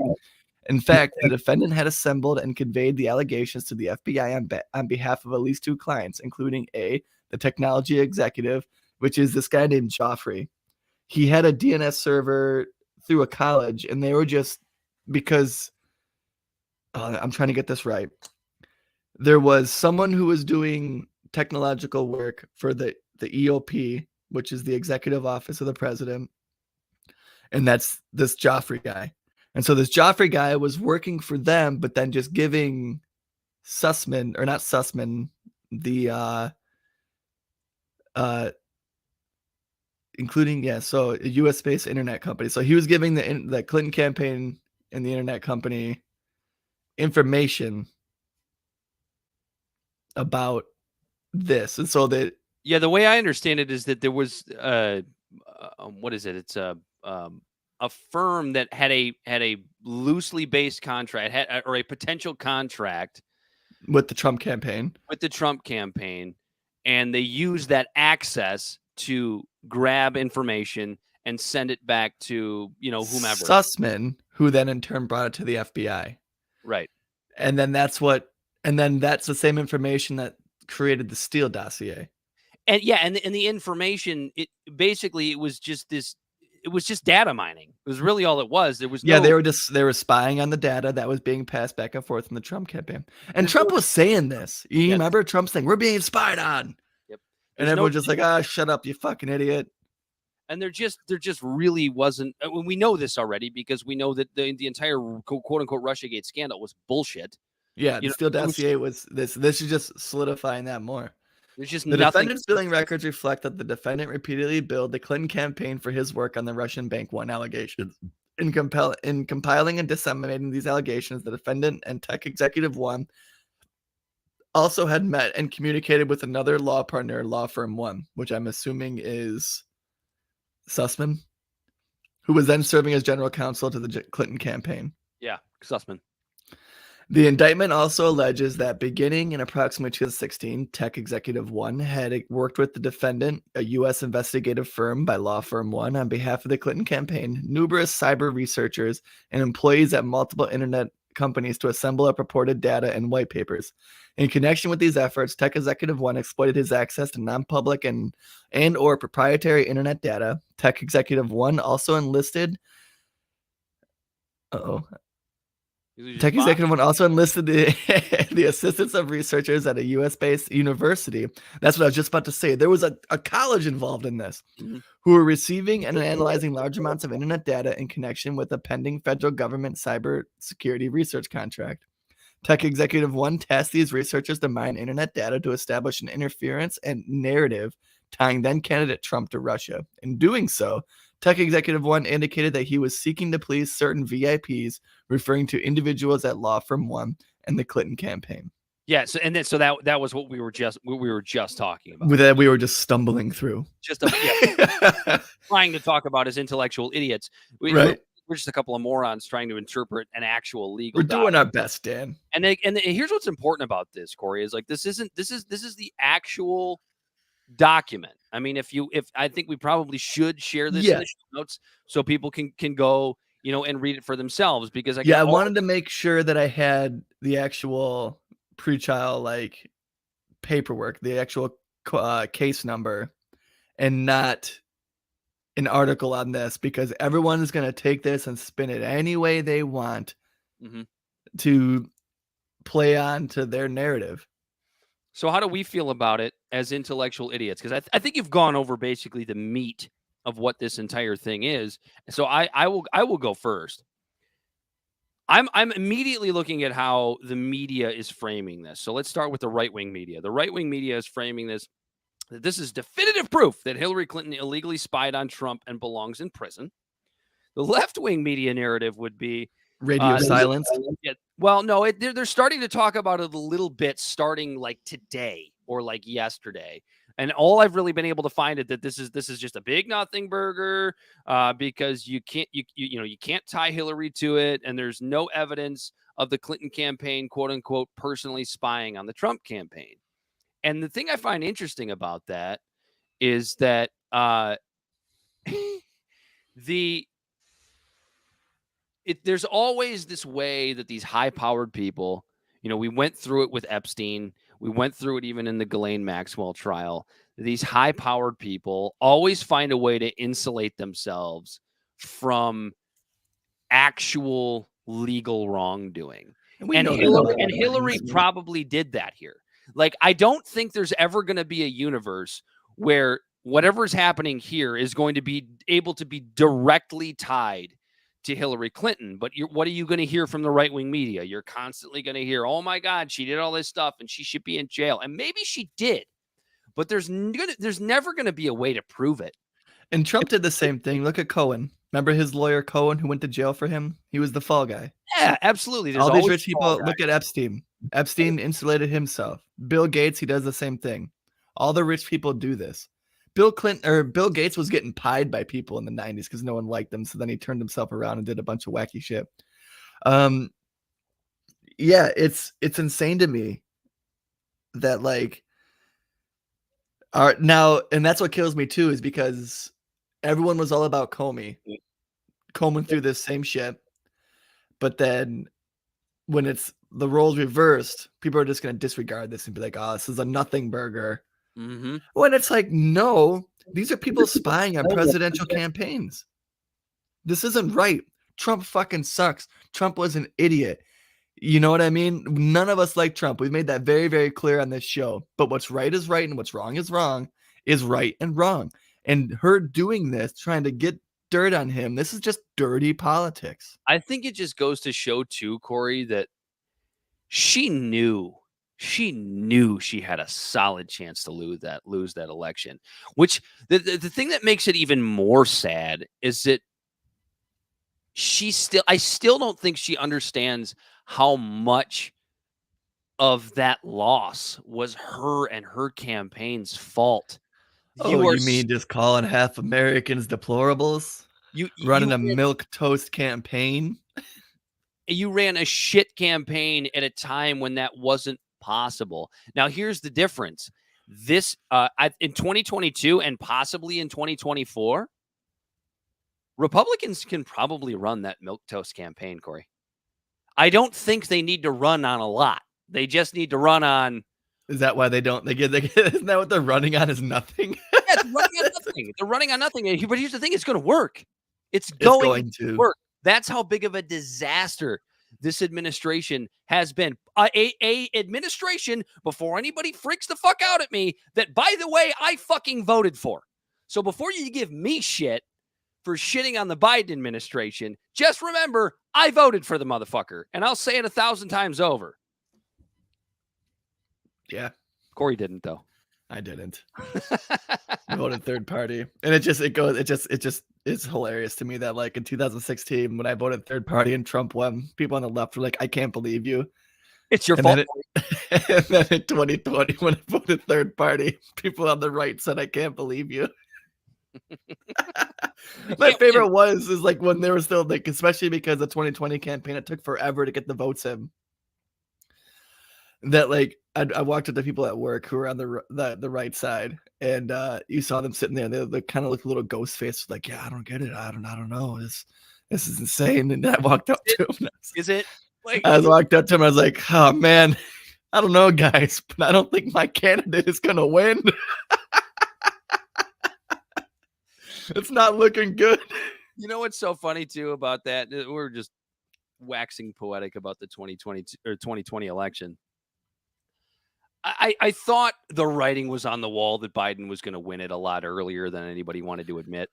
In fact, the defendant had assembled and conveyed the allegations to the FBI on behalf of at least 2 clients, including A, the technology executive, which is this guy named Joffrey. He had a DNS server through a college, and they were just because I'm trying to get this right. There was someone who was doing technological work for the EOP, which is the Executive Office of the President, and that's this Joffrey guy. And so this Joffrey guy was working for them, but then just giving Sussman, or not Sussman, the including, so a US-based internet company. So he was giving the Clinton campaign and the internet company information about this. And so that, yeah, the way I understand it is that there was what is it? It's a firm that had a loosely based contract, or a potential contract with the Trump campaign. And they used that access to grab information and send it back to, whomever. Sussman, who then in turn brought it to the FBI. Right. And then that's the same information that created the Steele dossier. And the information, it was just data mining. It was really all it was. There was they were spying on the data that was being passed back and forth in the Trump campaign. And Trump was saying this. You remember Trump saying, "We're being spied on." Yep. And everyone's just like, shut up, you fucking idiot. And there just really wasn't. We know this already because we know that the entire quote unquote Russiagate scandal was bullshit. Yeah, the Steele dossier was this. This is just solidifying that more. There's just The nothing. defendant's billing records reflect that the defendant repeatedly billed the Clinton campaign for his work on the Russian Bank One allegations. In compiling and disseminating these allegations, the defendant and Tech Executive One also had met and communicated with another law partner, Law Firm One, which I'm assuming is Sussman, who was then serving as general counsel to the Clinton campaign. Yeah, Sussman. The indictment also alleges that beginning in approximately 2016, Tech Executive One had worked with the defendant, a U.S. investigative firm by Law Firm One, on behalf of the Clinton campaign, numerous cyber researchers, and employees at multiple internet companies to assemble up purported data and white papers. In connection with these efforts, Tech Executive One exploited his access to non-public and or proprietary internet data. Tech Executive One also enlisted Tech Executive One also enlisted the assistance of researchers at a U.S.-based university. That's what I was just about to say. There was a college involved in this, who were receiving and analyzing large amounts of internet data in connection with a pending federal government cyber security research contract. Tech Executive One tasked these researchers to mine internet data to establish an interference and narrative tying then candidate Trump to Russia. In doing so, Tech Executive One indicated that he was seeking to please certain VIPs, referring to individuals at Law Firm One and the Clinton campaign. Yeah, so that was what we were just talking about. With that, we were just stumbling through. Trying to talk about as intellectual idiots. We're just a couple of morons trying to interpret an actual legal. We're doing our best, Dan. And here's what's important about this, Corey, is like this is the actual document. I mean, if I think we probably should share this in the show notes so people can go, and read it for themselves, because I wanted to make sure that I had the actual pretrial paperwork, the actual case number, and not an article on this, because everyone is going to take this and spin it any way they want to play on to their narrative. So how do we feel about it as intellectual idiots? Because I think you've gone over basically the meat of what this entire thing is. So I will go first. I'm immediately looking at how the media is framing this. So let's start with the right-wing media. The right-wing media is framing this that this is definitive proof that Hillary Clinton illegally spied on Trump and belongs in prison. The left-wing media narrative would be radio silence. Yeah, well, no, they're starting to talk about it a little bit, starting like today or like yesterday. And all I've really been able to find is that this is just a big nothing burger, because you can't tie Hillary to it, and there's no evidence of the Clinton campaign, quote unquote, personally spying on the Trump campaign. And the thing I find interesting about that is that there's always this way that these high-powered people, we went through it with Epstein. We went through it even in the Ghislaine Maxwell trial. These high-powered people always find a way to insulate themselves from actual legal wrongdoing. And Hillary probably did that here. Like, I don't think there's ever going to be a universe where whatever's happening here is going to be able to be directly tied to Hillary Clinton. But what are you going to hear from the right-wing media? You're constantly going to hear, oh my God, she did all this stuff and she should be in jail. And maybe she did, but there's never going to be a way to prove it. And Trump did the same thing. Look at Cohen. Remember his lawyer Cohen, who went to jail for him? He was the fall guy. Yeah, absolutely. All these rich people, look at Epstein. Epstein insulated himself. Bill Gates, he does the same thing. All the rich people do this. Bill Gates was getting pied by people in the 90s because no one liked him. So then he turned himself around and did a bunch of wacky shit. Yeah, it's insane to me that now, and that's what kills me too, is because everyone was all about Comey combing through this same shit. But then when it's the roles reversed, people are just going to disregard this and be like, oh, this is a nothing burger. When it's like, no, these are people spying on presidential campaigns. This isn't right. Trump fucking sucks. Trump was an idiot. You know what I mean? None of us like Trump. We've made that very, very clear on this show. But what's right is right and what's wrong is wrong is right and wrong. And her doing this, trying to get dirt on him, this is just dirty politics. I think it just goes to show too, Corey, that she knew she knew she had a solid chance to lose that election. Which the thing that makes it even more sad is that I still don't think she understands how much of that loss was her and her campaign's fault. Oh, you mean just calling half Americans deplorables? Running a milquetoast campaign? You ran a shit campaign at a time when that wasn't possible. Now, here's the difference. This in 2022 and possibly in 2024, Republicans can probably run that milquetoast campaign, Corey. I don't think they need to run on a lot. They just need to run on. Is that why they don't? Isn't that what they're running on? Is nothing? Yeah, they're running on nothing. They're running on nothing. But here's the thing: it's going to work. It's going to work. That's how big of a disaster this administration has been. A administration, before anybody freaks the fuck out at me, that, by the way, I fucking voted for. So before you give me shit for shitting on the Biden administration, just remember, I voted for the motherfucker. And I'll say it 1,000 times over. Yeah. Corey didn't, though. I didn't. I voted third party. And it's hilarious to me that, like, in 2016, when I voted third party and Trump won, people on the left were like, I can't believe you. It's your fault. And then in 2020, when I voted third party, people on the right said, I can't believe you. My favorite is like when they were still, like, especially because the 2020 campaign, it took forever to get the votes in. That, like, I walked up to people at work who were on the right side, and you saw them sitting there, and they kind of look a little ghost faced, like, yeah, I don't get it, I don't know, this is insane. And I walked up to him. I walked up to him, I was like, oh man, I don't know, guys, but I don't think my candidate is gonna win. It's not looking good. You know what's so funny too about that? We're just waxing poetic about the 2020 election. I thought the writing was on the wall that Biden was going to win it a lot earlier than anybody wanted to admit.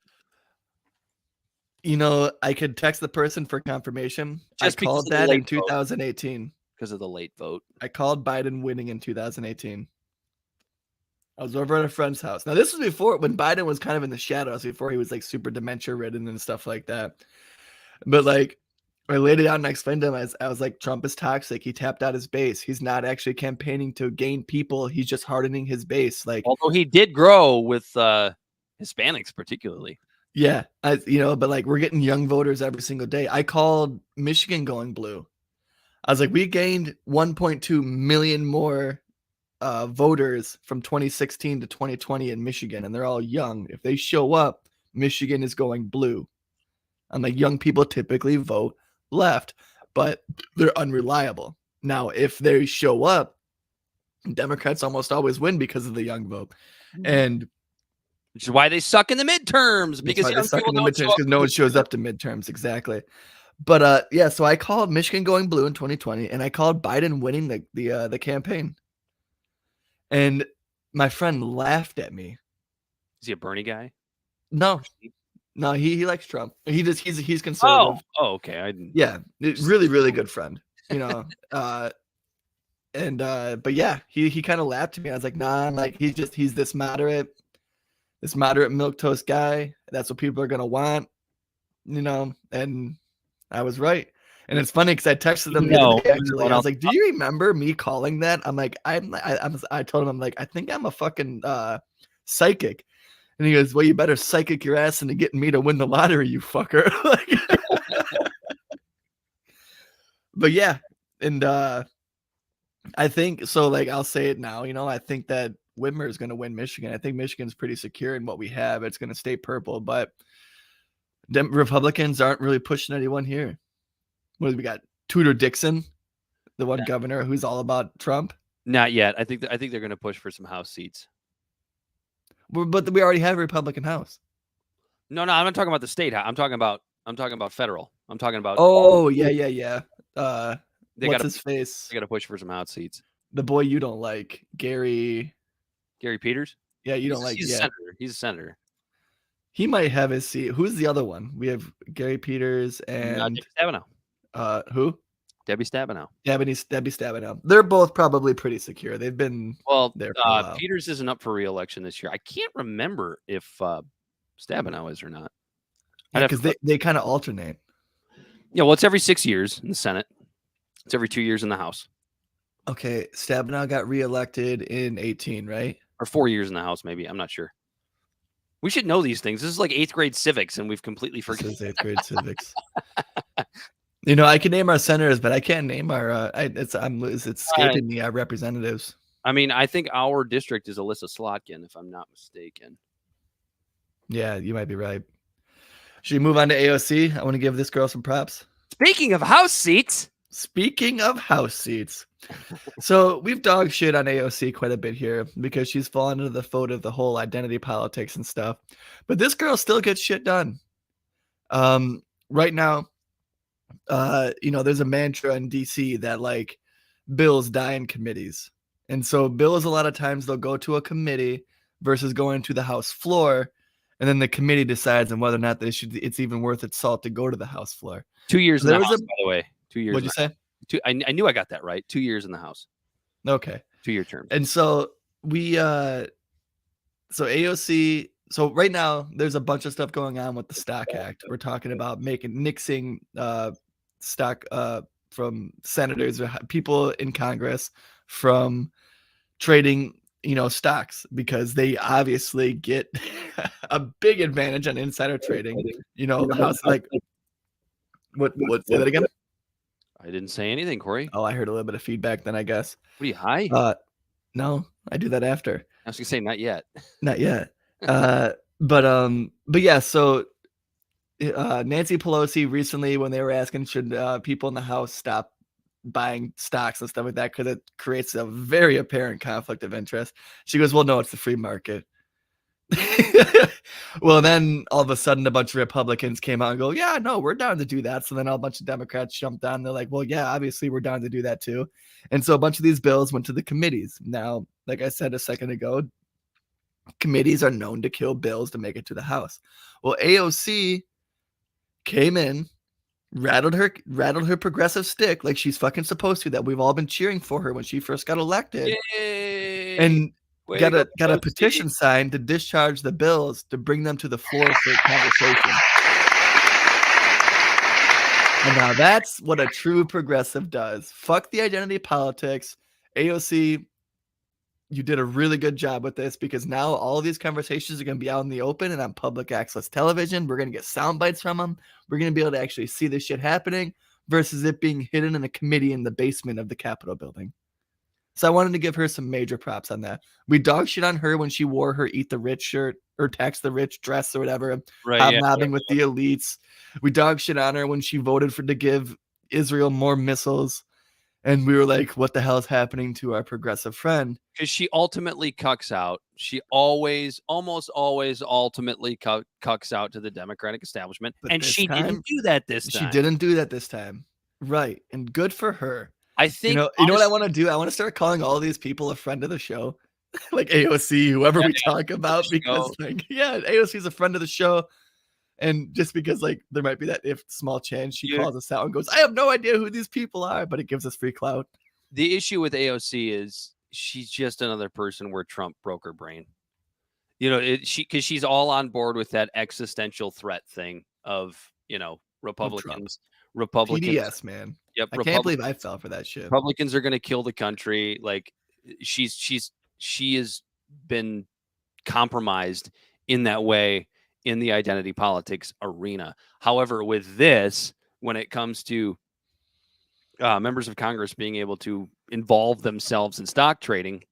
You know, I could text the person for confirmation. I called that in 2018. Because of the late vote. I called Biden winning in 2018. I was over at a friend's house. Now, this was before, when Biden was kind of in the shadows, before he was, like, super dementia ridden and stuff like that. But, like, I laid it out and I explained to him, I was like, Trump is toxic. He tapped out his base. He's not actually campaigning to gain people. He's just hardening his base. Like, although he did grow with Hispanics particularly. Yeah, but, like, we're getting young voters every single day. I called Michigan going blue. I was like, we gained 1.2 million more voters from 2016 to 2020 in Michigan, and they're all young. If they show up, Michigan is going blue. I'm like, young people typically vote left, but they're unreliable. Now, if they show up, Democrats almost always win because of the young vote. And which is why they suck in the midterms, because no one shows up to midterms. Exactly. But yeah, so I called Michigan going blue in 2020, and I called Biden winning the campaign. And my friend laughed at me. Is he a Bernie guy? No, he likes Trump. He's conservative. Oh, okay. Yeah, really, really good friend. You know, but yeah, he kind of laughed at me. I was like, nah, like, he's this moderate milquetoast guy. That's what people are gonna want, you know. And I was right. And it's funny because I texted them the other day, actually. I was like, do you remember me calling that? I'm like, I told him, I'm like, I think I'm a fucking psychic. And he goes, well, you better psychic your ass into getting me to win the lottery, you fucker. But yeah, and I think so. Like, I'll say it now. You know, I think that Whitmer is going to win Michigan. I think Michigan's pretty secure in what we have. It's going to stay purple, but Republicans aren't really pushing anyone here. What do we got? Tudor Dixon, the one governor who's all about Trump. Not yet. I think they're going to push for some House seats. But we already have a Republican House. No, I'm not talking about the state House. I'm talking about federal. I'm talking about. Oh, yeah. What's his face? They got to push for some House seats. The boy you don't like, Gary Peters. Yeah, you don't like. He's a senator. He's a senator. He might have his seat. Who's the other one? We have Gary Peters and Dick Stabenow. Who? Debbie Stabenow. Debbie Stabenow. They're both probably pretty secure. They've been there for a while. Peters isn't up for re-election this year. I can't remember if Stabenow is or not. Yeah, because they kind of alternate. Yeah, well, it's every 6 years in the Senate. It's every 2 years in the House. Okay, Stabenow got reelected in 18, right? Or 4 years in the House, maybe. I'm not sure. We should know these things. This is like 8th grade civics, and we've completely forgotten. This is 8th grade civics. You know, I can name our senators, but I can't name our. It's escaping me. Our representatives. I mean, I think our district is Alyssa Slotkin, if I'm not mistaken. Yeah, you might be right. Should we move on to AOC? I want to give this girl some props. Speaking of House seats. So we've dog shit on AOC quite a bit here because she's fallen into the fold of the whole identity politics and stuff. But this girl still gets shit done. Right now, there's a mantra in DC that like bills die in committees. And so bills, a lot of times they'll go to a committee versus going to the House floor. And then the committee decides on whether or not it's even worth its salt to go to the House floor. 2 years in the House, by the way. 2 years. What'd you say? I knew I got that right. 2 years in the House. Okay. 2-year terms. And so so AOC, so right now there's a bunch of stuff going on with the Stock Act. We're talking about nixing stock from senators or people in Congress from trading, stocks, because they obviously get a big advantage on insider trading. The House, like, what? Say that again. I didn't say anything, Corey. Oh, I heard a little bit of feedback then, I guess. What are you high? No, I do that after. I was gonna say not yet. Not yet. But yeah, so Nancy Pelosi recently, when they were asking should people in the House stop buying stocks and stuff like that because it creates a very apparent conflict of interest, she goes, well, no, it's the free market. Well, then all of a sudden a bunch of Republicans came out and go, yeah, no, we're down to do that. So then a bunch of Democrats jumped on. They're like, well, yeah, obviously we're down to do that too. And so a bunch of these bills went to the committees. Now, like I said a second ago, committees are known to kill bills to make it to the House. Well, AOC came in, rattled her progressive stick like she's fucking supposed to, that we've all been cheering for her when she first got elected. Yay! And got a petition signed to discharge the bills to bring them to the floor for conversation. And now that's what a true progressive does. Fuck the identity politics. AOC, you did a really good job with this, because now all of these conversations are going to be out in the open and on public access television. We're going to get sound bites from them. We're going to be able to actually see this shit happening versus it being hidden in a committee in the basement of the Capitol building. So I wanted to give her some major props on that. We dog shit on her when she wore her Eat the Rich shirt or Tax the Rich dress or whatever, hobnobbing with the elites. We dog shit on her when she voted to give Israel more missiles. And we were like, what the hell is happening to our progressive friend? Because she ultimately cucks out. She almost always ultimately cucks out to the Democratic establishment. But and she didn't do that this time. She didn't do that this time. Right. And good for her. I think, you know what I want to do? I want to start calling all these people a friend of the show, like AOC, whoever we talk about, because AOC is a friend of the show. And just because like there might be that small chance she calls us out and goes, I have no idea who these people are, but it gives us free clout. The issue with AOC is she's just another person where Trump broke her brain. Because she's all on board with that existential threat thing of, Republicans. PDS, man. Yep. I can't believe I fell for that shit. Republicans are going to kill the country. Like she has been compromised in that way in the identity politics arena. However, with this, when it comes to members of Congress being able to involve themselves in stock trading,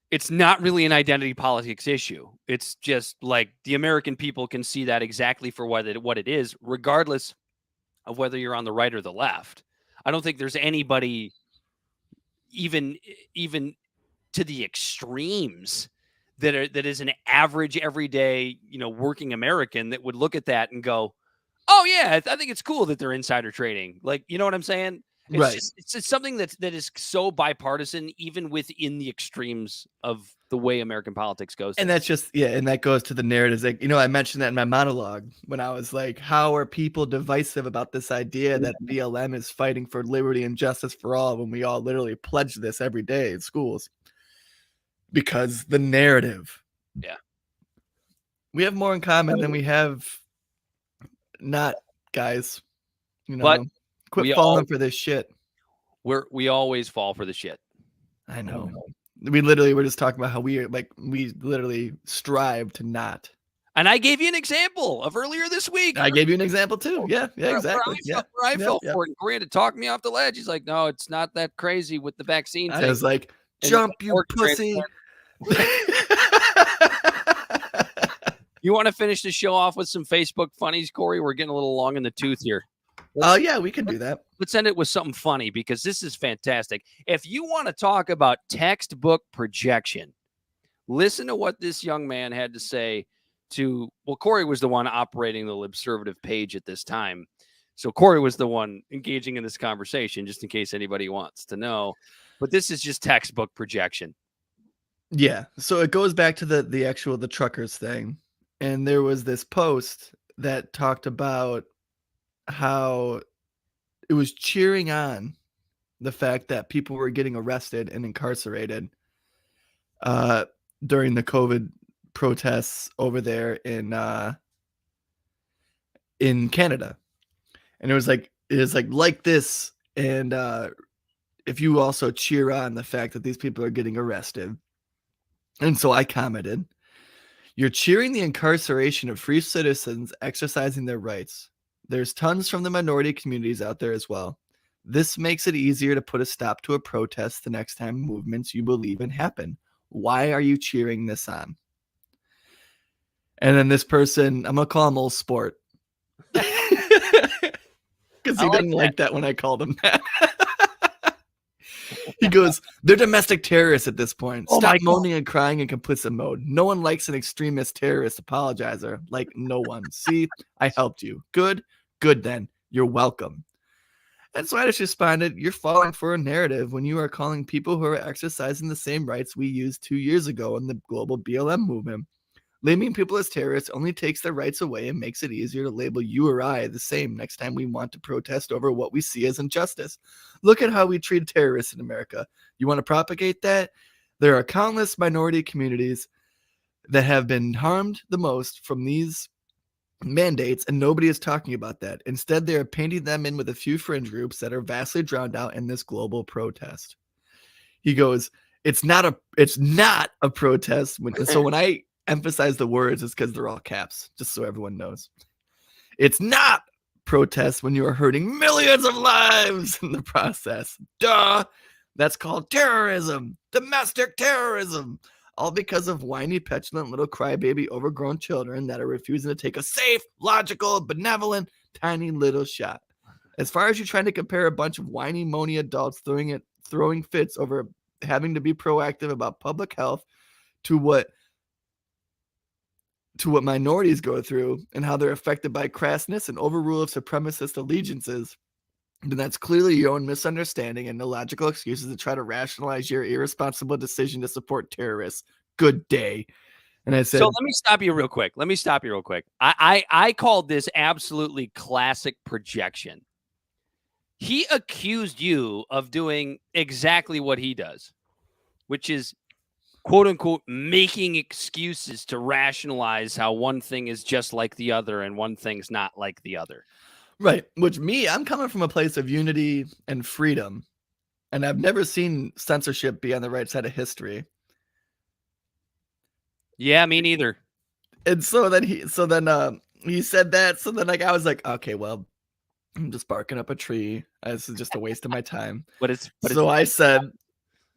it's not really an identity politics issue. It's just like the American people can see that exactly for what it is, regardless of whether you're on the right or the left. I don't think there's anybody even to the extremes that is an average everyday, working American that would look at that and go, oh yeah, I think it's cool that they're insider trading. Like, you know what I'm saying? It's right. It's something that is so bipartisan, even within the extremes of the way American politics goes. And that's just, and that goes to the narratives. Like, I mentioned that in my monologue when I was like, how are people divisive about this idea that BLM is fighting for liberty and justice for all when we all literally pledge this every day in schools? Because the narrative. Yeah. We have more in common than we have not, guys. But quit falling for this shit. We always fall for the shit. I know. We literally were just talking about how we literally strive to not. And I gave you an example of earlier this week. I gave you an example too. Yeah, exactly. Where I fell for it. And Corey had to talk me off the ledge. He's like, no, it's not that crazy with the vaccine thing. I was like, jump, you pussy. You want to finish the show off with some Facebook funnies, Corey? We're getting a little long in the tooth here. Oh, yeah, we can do that. Let's end it with something funny because this is fantastic. If you want to talk about textbook projection, listen to what this young man had to say Corey was the one operating the Libservative page at this time. So Corey was the one engaging in this conversation, just in case anybody wants to know. But this is just textbook projection. Yeah. So it goes back to the truckers thing. And there was this post that talked about how it was cheering on the fact that people were getting arrested and incarcerated during the COVID protests over there in Canada. And it was like this. And if you also cheer on the fact that these people are getting arrested. And so I commented, you're cheering the incarceration of free citizens exercising their rights. There's tons from the minority communities out there as well. This makes it easier to put a stop to a protest the next time movements you believe in happen. Why are you cheering this on? And then this person, I'm going to call him Old Sport. Because he didn't like that when I called him that. He goes, they're domestic terrorists at this point. Stop moaning and crying in complicit mode. No one likes an extremist terrorist apologizer. Like, no one. See, I helped you. Good then. You're welcome. And so I just responded, you're falling for a narrative when you are calling people who are exercising the same rights we used 2 years ago in the global BLM movement. Labeling people as terrorists only takes their rights away and makes it easier to label you or I the same next time we want to protest over what we see as injustice. Look at how we treat terrorists in America. You want to propagate that? There are countless minority communities that have been harmed the most from these mandates, and nobody is talking about that. Instead, they are painting them in with a few fringe groups that are vastly drowned out in this global protest. He goes, it's not a protest. So when I emphasize the words, it's because they're all caps, just so everyone knows. It's not protest when you are hurting millions of lives in the process. Duh. That's called terrorism, domestic terrorism, all because of whiny, petulant little crybaby overgrown children that are refusing to take a safe, logical, benevolent, tiny little shot. As far as you're trying to compare a bunch of whiny, moany adults throwing fits over having to be proactive about public health to what minorities go through and how they're affected by crassness and overrule of supremacist allegiances, then that's clearly your own misunderstanding and illogical excuses to try to rationalize your irresponsible decision to support terrorists. Good day. And I said, so let me stop you real quick. I called this absolutely classic projection. He accused you of doing exactly what he does, which is quote unquote, making excuses to rationalize how one thing is just like the other and one thing's not like the other. Right. Which I'm coming from a place of unity and freedom, and I've never seen censorship be on the right side of history. Yeah, me neither. And so then he said that. So then I was like, okay, well, I'm just barking up a tree. This is just a waste of my time. I said,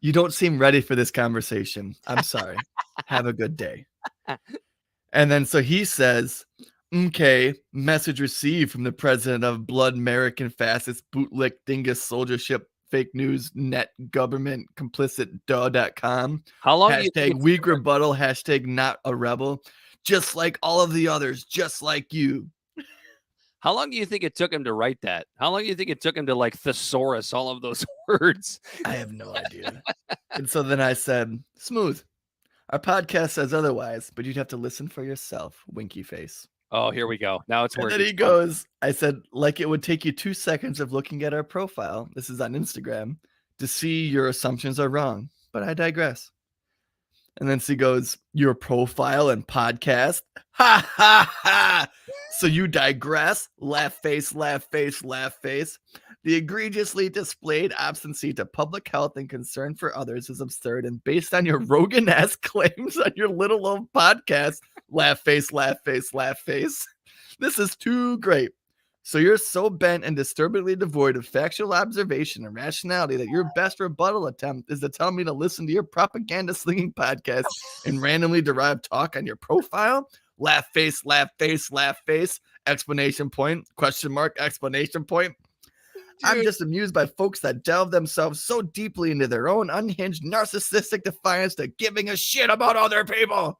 you don't seem ready for this conversation. I'm sorry. Have a good day. And then so he says, okay, message received from the president of Blood American Fastest Bootlick Dingus Soldiership Fake News Net Government Complicit Duh.com. How long hashtag weak rebuttal, hashtag not a rebel. Just like all of the others, just like you. How long do you think it took him to write that? How long do you think it took him to like thesaurus all of those words? I have no idea. And so then I said, smooth. Our podcast says otherwise, but you'd have to listen for yourself. Winky face. Oh, here we go. Now it's And working. then he goes, I said, like it would take you 2 seconds of looking at our profile. This is on Instagram to see your assumptions are wrong, but I digress. And then she goes, your profile and podcast. Ha ha ha. So you digress. Laugh face, laugh face, laugh face. The egregiously displayed absentee to public health and concern for others is absurd and based on your Rogan-esque claims on your little old podcast. Laugh face, laugh face, laugh face. This is too great. So you're so bent and disturbingly devoid of factual observation and rationality that your best rebuttal attempt is to tell me to listen to your propaganda slinging podcast and randomly derive talk on your profile. Laugh face, laugh face, laugh face, explanation point, question mark, explanation point. I'm Dude. just amused by folks that delve themselves so deeply into their own unhinged narcissistic defiance to giving a shit about other people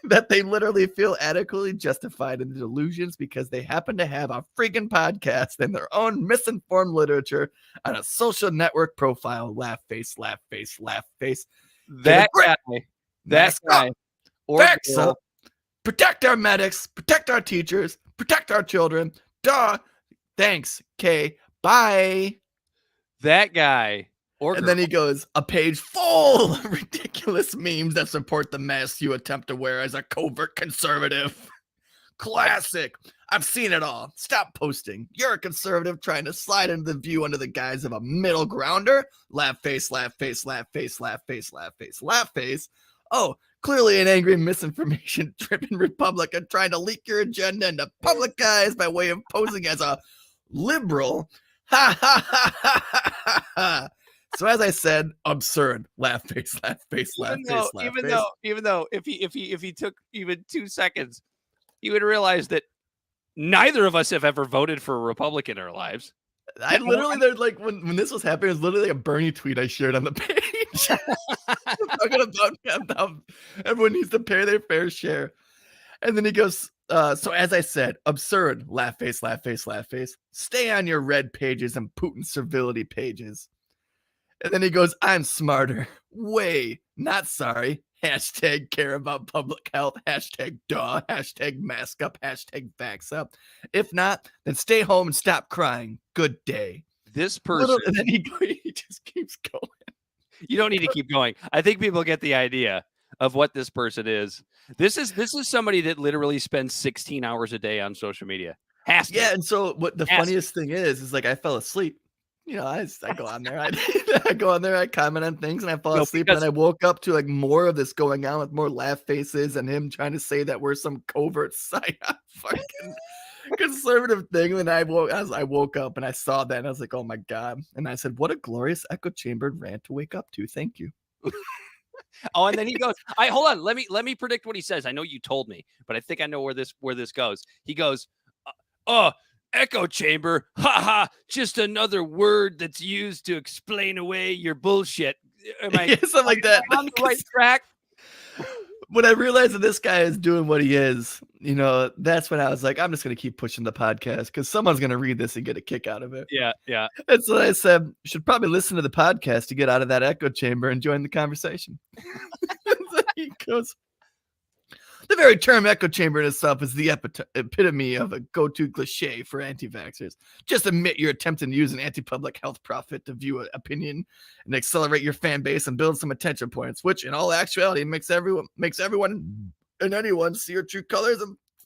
that they literally feel adequately justified in the delusions because they happen to have a freaking podcast and their own misinformed literature on a social network profile. Laugh face, laugh face, laugh face. That guy. That Mask guy. up. Or Facts girl. up. Protect our medics, protect our teachers, protect our children. Duh. Thanks, Kay. Bye. That guy. Or And girl. then he goes, a page full of ridiculous memes that support the mask you attempt to wear as a covert conservative. Classic. I've seen it all. Stop posting. You're a conservative trying to slide into the view under the guise of a middle grounder. Laugh face, laugh face, laugh face, laugh face, laugh face, laugh face. Oh, clearly an angry misinformation-driven Republican trying to leak your agenda into public eyes by way of posing as a liberal. Ha ha ha ha ha ha. So as I said, absurd. Laugh face, laugh face, laugh face, laugh face. Even though if he took even 2 seconds, he would realize that neither of us have ever voted for a Republican in our lives. I literally, there's like when this was happening, it was literally like a Bernie tweet I shared on the page. Talking about everyone needs to pay their fair share. And then he goes, so as I said, absurd. Laugh face, laugh face, laugh face. Stay on your red pages and Putin servility pages. And then he goes, I'm smarter. Way. Not sorry. Hashtag care about public health. Hashtag duh. Hashtag mask up. Hashtag vax up. If not, then stay home and stop crying. Good day. This person. And then he just keeps going. You don't need to keep going. I think people get the idea of what this person is. This is somebody that literally spends 16 hours a day on social media. Has to. Yeah, and so what the funniest thing is like I fell asleep. You know, I go on there, I go on there, I comment on things, and I fall asleep, and I woke up to like more of this going on with more laugh faces and him trying to say that we're some covert psyop fucking conservative thing. And I woke up and I saw that, and I was like, oh my god! And I said, what a glorious echo chambered rant to wake up to. Thank you. Oh, and then he goes, hold on, let me predict what he says. I know you told me, but I think I know where this goes. He goes, echo chamber, haha, just another word that's used to explain away your bullshit. Am I something like that? On the right track? When I realized that this guy is doing what he is, you know, that's when I was like, I'm just going to keep pushing the podcast because someone's going to read this and get a kick out of it. Yeah. And so I said, you should probably listen to the podcast to get out of that echo chamber and join the conversation. So he goes, the very term echo chamber in itself is the epitome of a go-to cliche for anti-vaxxers. Just admit you're attempting to use an anti-public health profit to view an opinion and accelerate your fan base and build some attention points, which in all actuality makes everyone and anyone see your true colors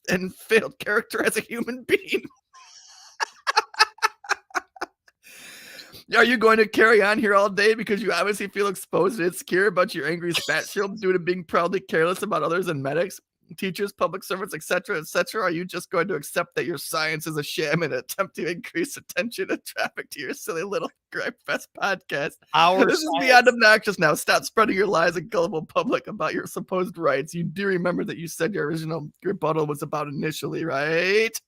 and failed character as a human being. Are you going to carry on here all day because you obviously feel exposed and insecure about your angry spat shield due to being proudly careless about others and medics, teachers, public servants, etc., etc.? Are you just going to accept that your science is a sham and attempt to increase attention and traffic to your silly little gripe fest podcast? This is beyond obnoxious now. Stop spreading your lies and gullible public about your supposed rights. You do remember that you said your original rebuttal was about initially, right?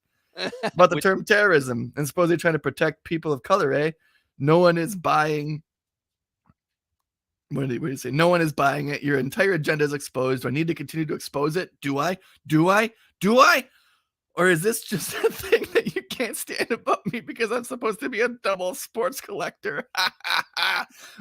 About the term terrorism and supposedly trying to protect people of color, eh? No one is buying. What do you say? No one is buying it. Your entire agenda is exposed. Do I need to continue to expose it? Do I? Or Or is this just a thing that you can't stand about me because I'm supposed to be a double sports collector?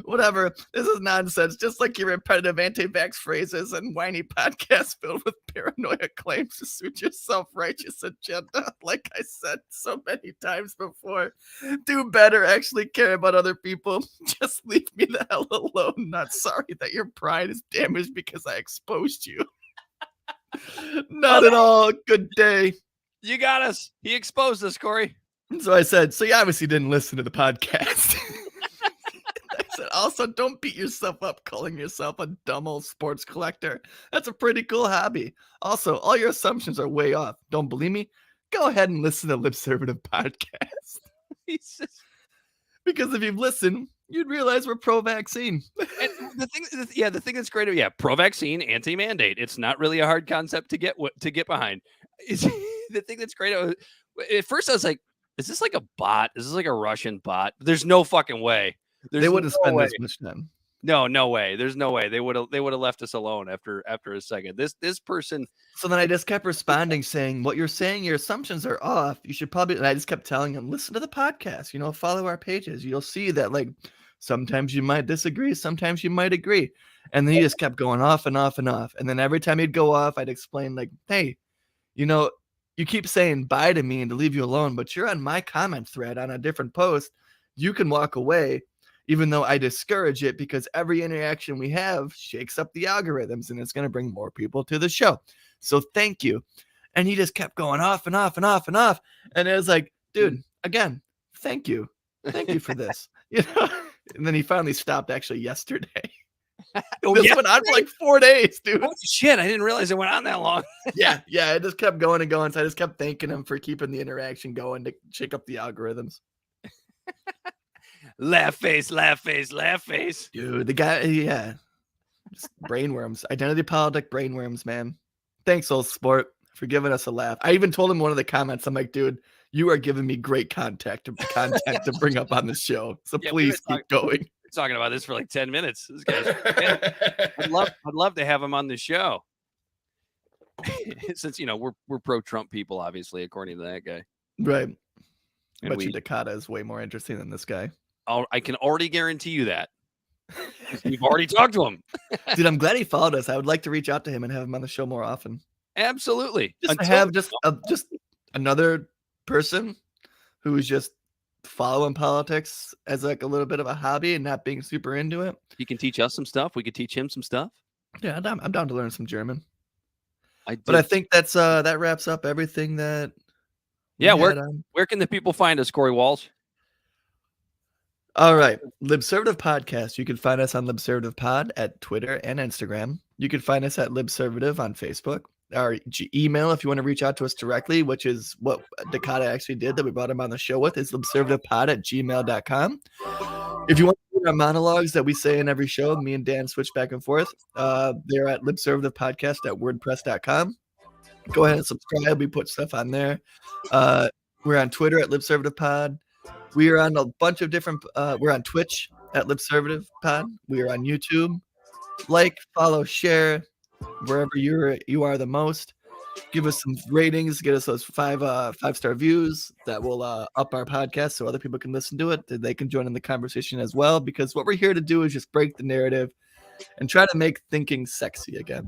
Whatever. This is nonsense. Just like your repetitive anti-vax phrases and whiny podcasts filled with paranoia claims to suit your self-righteous agenda. Like I said so many times before, do better. Actually care about other people. Just leave me the hell alone. Not sorry that your pride is damaged because I exposed you. Not at all. Good day. You got us. He exposed us, Corey. So I said, so you obviously didn't listen to the podcast. I said, also, don't beat yourself up calling yourself a dumb old sports collector. That's a pretty cool hobby. Also, all your assumptions are way off. Don't believe me? Go ahead and listen to Libservative podcast. Because if you've listened, you'd realize we're pro-vaccine. And the thing that's great, pro-vaccine, anti-mandate. It's not really a hard concept to get behind. The thing that's great. At first, I was like, "Is this like a bot? Is this like a Russian bot?" There's no fucking way. They wouldn't spend this much time. No way. There's no way. They would have left us alone after a second. This person. So then I just kept responding saying, what you're saying, your assumptions are off. You should probably, and I just kept telling him, listen to the podcast, follow our pages. You'll see that like sometimes you might disagree, sometimes you might agree. And then he just kept going off and off and off. And then every time he'd go off, I'd explain like, hey, you keep saying bye to me and to leave you alone, but you're on my comment thread on a different post. You can walk away, even though I discourage it because every interaction we have shakes up the algorithms and it's going to bring more people to the show. So thank you. And he just kept going off and off and off and off. And it was like, dude, again, thank you. Thank you for this. And then he finally stopped actually yesterday. This went on for like 4 days, dude. Holy shit, I didn't realize it went on that long. Yeah, it just kept going and going. So I just kept thanking him for keeping the interaction going to shake up the algorithms. Laugh face. Dude, the guy, just brainworms. Identity politic brainworms, man. Thanks, old sport, for giving us a laugh. I even told him one of the comments, I'm like, dude, you are giving me great content to bring up on the show. So please keep going. Talking about this for like 10 minutes. This guy's I'd love to have him on the show. Since we're pro-Trump people, obviously, according to that guy. Right. And Bet you Dakota is way more interesting than this guy. I can already guarantee you that. We've already talked to him. Dude, I'm glad he followed us. I would like to reach out to him and have him on the show more often. Absolutely. Just to have just another person who is just following politics as like a little bit of a hobby and not being super into it. He can teach us some stuff. We could teach him some stuff. Yeah, I'm down to learn some German. But I think that wraps up everything that. Yeah, where can the people find us, Corey Walsh? All right, Libservative Podcast. You can find us on Libservative Pod at Twitter and Instagram. You can find us at Libservative on Facebook. Our email, if you want to reach out to us directly, which is what Dakota actually did that we brought him on the show with, is libservativepod@gmail.com. If you want to hear our monologues that we say in every show, me and Dan switch back and forth, they're at libservativepodcast@wordpress.com. Go ahead and subscribe. We put stuff on there. We're on Twitter at LibServativePod. We are on a bunch of different, we're on Twitch at LibServativePod. We are on YouTube. Like, follow, share, wherever you are the most. Give us some ratings. Get us those five-star views. That will up our podcast so other people can listen to it. They can join in the conversation as well, because what we're here to do is just break the narrative and try to make thinking sexy again.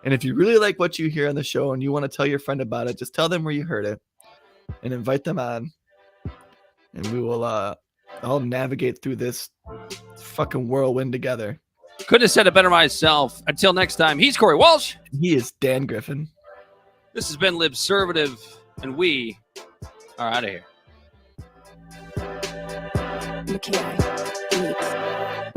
And if you really like what you hear on the show and you want to tell your friend about it, just tell them where you heard it and invite them on. And we will all navigate through this fucking whirlwind together. Couldn't have said it better myself. Until next time, he's Corey Walsh. He is Dan Griffin. This has been Libservative, and we are out of here. McKay.